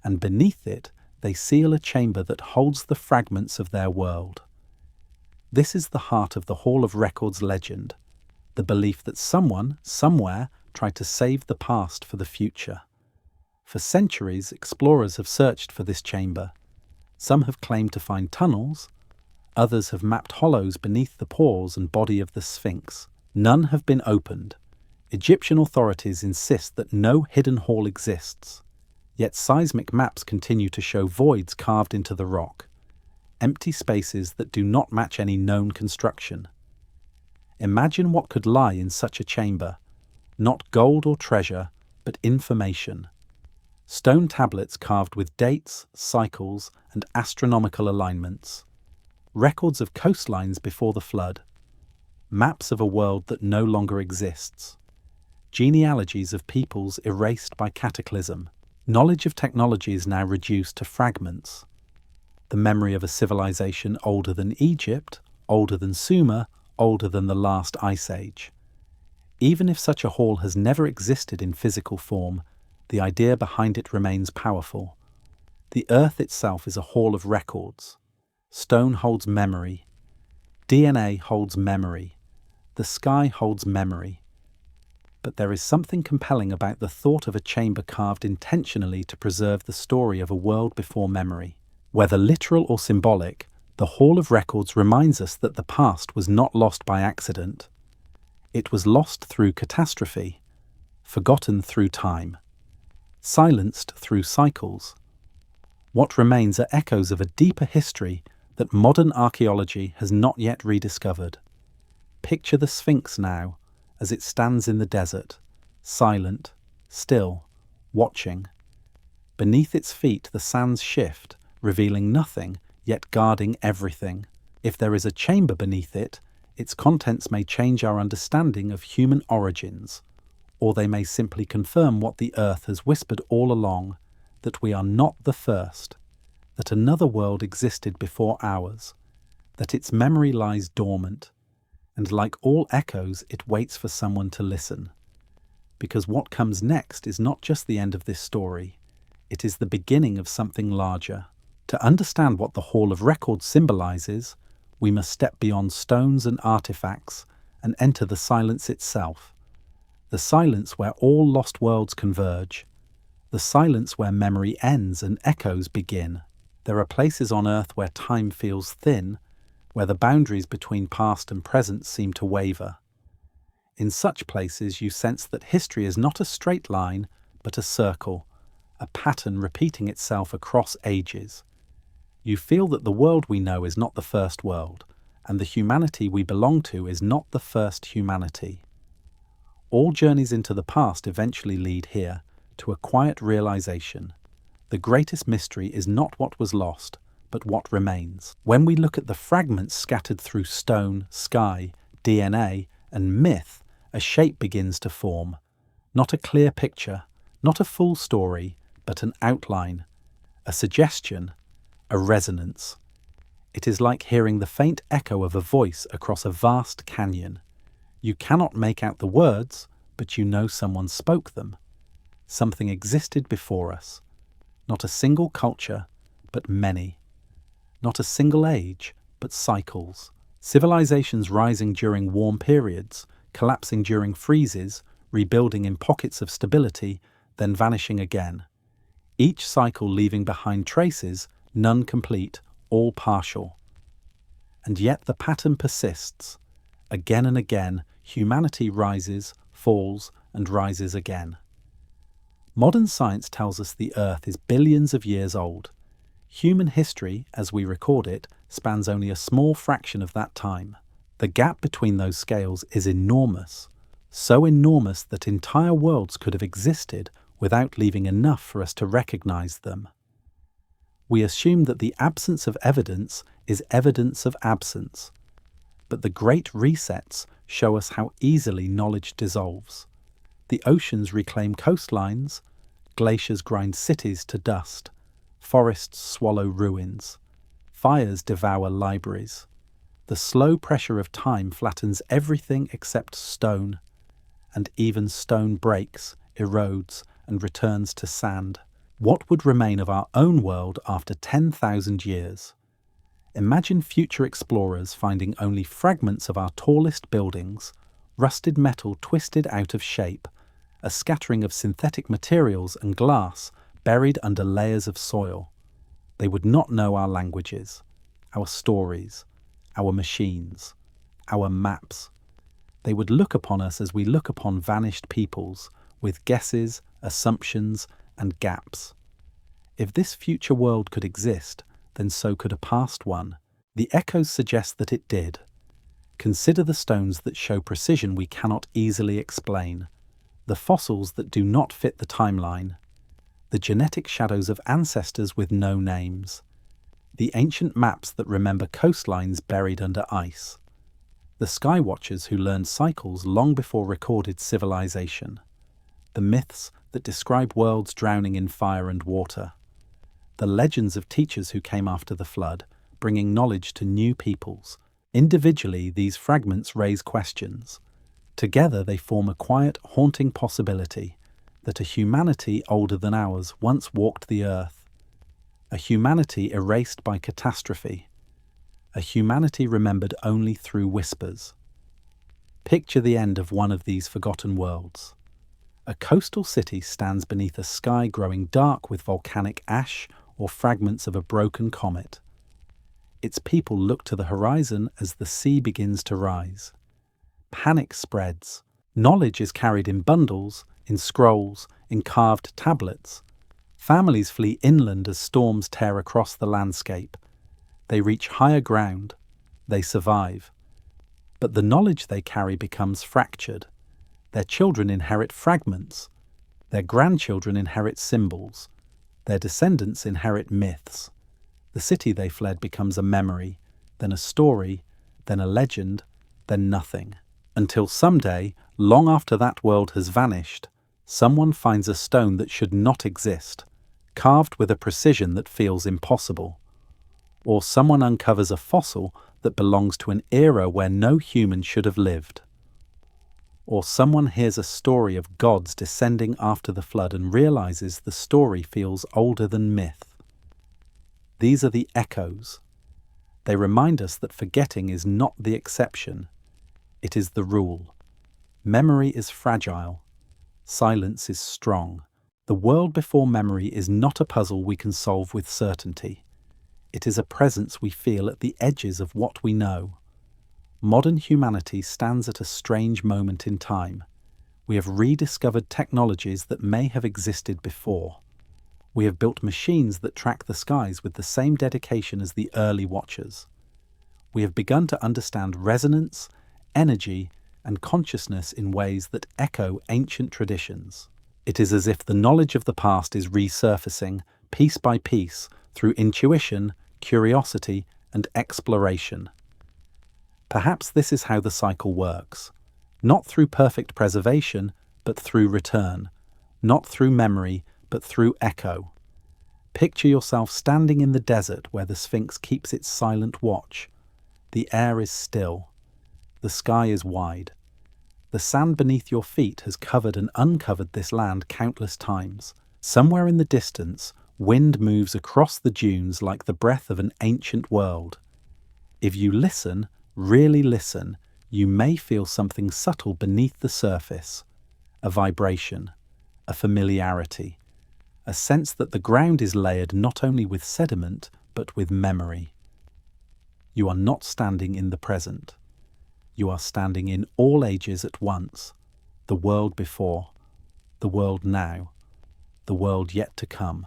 And beneath it, they seal a chamber that holds the fragments of their world. This is the heart of the Hall of Records legend, the belief that someone, somewhere, tried to save the past for the future. For centuries, explorers have searched for this chamber. Some have claimed to find tunnels. Others have mapped hollows beneath the pores and body of the Sphinx. None have been opened. Egyptian authorities insist that no hidden hall exists. Yet seismic maps continue to show voids carved into the rock, empty spaces that do not match any known construction. Imagine what could lie in such a chamber. Not gold or treasure, but information. Stone tablets carved with dates, cycles, and astronomical alignments. Records of coastlines before the flood. Maps of a world that no longer exists. Genealogies of peoples erased by cataclysm. Knowledge of technology is now reduced to fragments. The memory of a civilization older than Egypt, older than Sumer, older than the last ice age. Even if such a hall has never existed in physical form, the idea behind it remains powerful. The earth itself is a hall of records. Stone holds memory. DNA holds memory. The sky holds memory. But there is something compelling about the thought of a chamber carved intentionally to preserve the story of a world before memory. Whether literal or symbolic, the Hall of Records reminds us that the past was not lost by accident. It was lost through catastrophe, forgotten through time, silenced through cycles. What remains are echoes of a deeper history that modern archaeology has not yet rediscovered. Picture the Sphinx now, as it stands in the desert, silent, still, watching. Beneath its feet the sands shift, revealing nothing, yet guarding everything. If there is a chamber beneath it, its contents may change our understanding of human origins, or they may simply confirm what the earth has whispered all along, that we are not the first, that another world existed before ours, that its memory lies dormant, and like all echoes, it waits for someone to listen. Because what comes next is not just the end of this story, it is the beginning of something larger. To understand what the Hall of Records symbolizes, we must step beyond stones and artifacts and enter the silence itself. The silence where all lost worlds converge. The silence where memory ends and echoes begin. There are places on Earth where time feels thin, where the boundaries between past and present seem to waver. In such places you sense that history is not a straight line, but a circle, a pattern repeating itself across ages. You feel that the world we know is not the first world, and the humanity we belong to is not the first humanity. All journeys into the past eventually lead here, to a quiet realization. The greatest mystery is not what was lost, but what remains. When we look at the fragments scattered through stone, sky, DNA, and myth, a shape begins to form. Not a clear picture, not a full story, but an outline, a suggestion, a resonance. It is like hearing the faint echo of a voice across a vast canyon. You cannot make out the words, but you know someone spoke them. Something existed before us. Not a single culture, but many. Not a single age, but cycles. Civilizations rising during warm periods, collapsing during freezes, rebuilding in pockets of stability, then vanishing again. Each cycle leaving behind traces, none complete, all partial. And yet the pattern persists. Again and again, humanity rises, falls, and rises again. Modern science tells us the Earth is billions of years old. Human history, as we record it, spans only a small fraction of that time. The gap between those scales is enormous, so enormous that entire worlds could have existed without leaving enough for us to recognize them. We assume that the absence of evidence is evidence of absence, but the great resets show us how easily knowledge dissolves. The oceans reclaim coastlines, glaciers grind cities to dust, forests swallow ruins, fires devour libraries. The slow pressure of time flattens everything except stone, and even stone breaks, erodes, and returns to sand. What would remain of our own world after 10,000 years? Imagine future explorers finding only fragments of our tallest buildings, rusted metal twisted out of shape, a scattering of synthetic materials and glass buried under layers of soil. They would not know our languages, our stories, our machines, our maps. They would look upon us as we look upon vanished peoples, with guesses, assumptions, and gaps. If this future world could exist, then so could a past one. The echoes suggest that it did. Consider the stones that show precision we cannot easily explain, the fossils that do not fit the timeline, the genetic shadows of ancestors with no names, the ancient maps that remember coastlines buried under ice, the sky watchers who learned cycles long before recorded civilization, the myths that describe worlds drowning in fire and water, the legends of teachers who came after the flood, bringing knowledge to new peoples. Individually, these fragments raise questions. Together, they form a quiet, haunting possibility that a humanity older than ours once walked the earth. A humanity erased by catastrophe. A humanity remembered only through whispers. Picture the end of one of these forgotten worlds. A coastal city stands beneath a sky growing dark with volcanic ash or fragments of a broken comet. Its people look to the horizon as the sea begins to rise. Panic spreads. Knowledge is carried in bundles, in scrolls, in carved tablets. Families flee inland as storms tear across the landscape. They reach higher ground. They survive. But the knowledge they carry becomes fractured. Their children inherit fragments. Their grandchildren inherit symbols. Their descendants inherit myths. The city they fled becomes a memory, then a story, then a legend, then nothing. Until someday, long after that world has vanished, someone finds a stone that should not exist, carved with a precision that feels impossible. Or someone uncovers a fossil that belongs to an era where no human should have lived. Or someone hears a story of gods descending after the flood and realizes the story feels older than myth. These are the echoes. They remind us that forgetting is not the exception, it is the rule. Memory is fragile. Silence is strong. The world before memory is not a puzzle we can solve with certainty. It is a presence we feel at the edges of what we know. Modern humanity stands at a strange moment in time. We have rediscovered technologies that may have existed before. We have built machines that track the skies with the same dedication as the early watchers. We have begun to understand resonance, energy, and consciousness in ways that echo ancient traditions. It is as if the knowledge of the past is resurfacing, piece by piece, through intuition, curiosity, and exploration. Perhaps this is how the cycle works. Not through perfect preservation, but through return. Not through memory, but through echo. Picture yourself standing in the desert where the Sphinx keeps its silent watch. The air is still. The sky is wide. The sand beneath your feet has covered and uncovered this land countless times. Somewhere in the distance, wind moves across the dunes like the breath of an ancient world. If you listen, really listen, you may feel something subtle beneath the surface. A vibration, a familiarity, a sense that the ground is layered not only with sediment, but with memory. You are not standing in the present. You are standing in all ages at once, the world before, the world now, the world yet to come.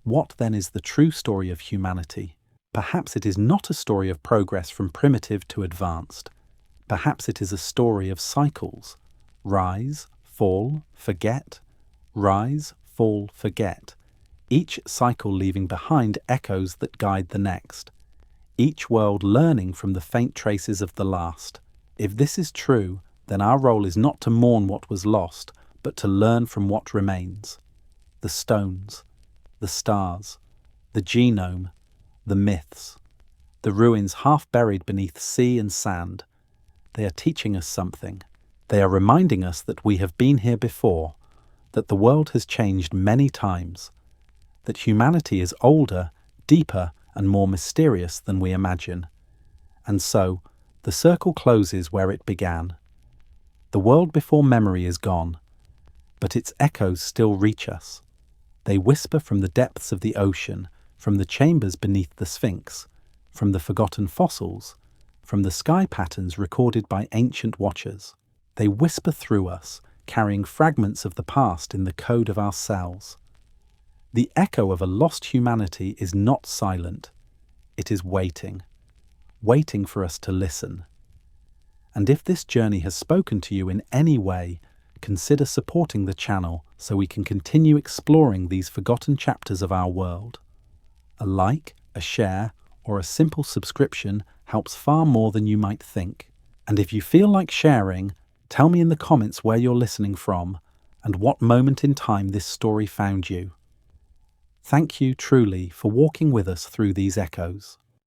What then is the true story of humanity? Perhaps it is not a story of progress from primitive to advanced. Perhaps it is a story of cycles. Rise, fall, forget. Rise, fall, forget. Each cycle leaving behind echoes that guide the next. Each world learning from the faint traces of the last. If this is true, then our role is not to mourn what was lost, but to learn from what remains. The stones, the stars, the genome, the myths, the ruins half buried beneath sea and sand. They are teaching us something. They are reminding us that we have been here before, that the world has changed many times, that humanity is older, deeper, and more mysterious than we imagine. And so, the circle closes where it began. The world before memory is gone, but its echoes still reach us. They whisper from the depths of the ocean, from the chambers beneath the Sphinx, from the forgotten fossils, from the sky patterns recorded by ancient watchers. They whisper through us, carrying fragments of the past in the code of our cells. The echo of a lost humanity is not silent. It is waiting, waiting for us to listen. And if this journey has spoken to you in any way, consider supporting the channel so we can continue exploring these forgotten chapters of our world. A like, a share, or a simple subscription helps far more than you might think. And if you feel like sharing, tell me in the comments where you're listening from and what moment in time this story found you. Thank you truly for walking with us through these echoes.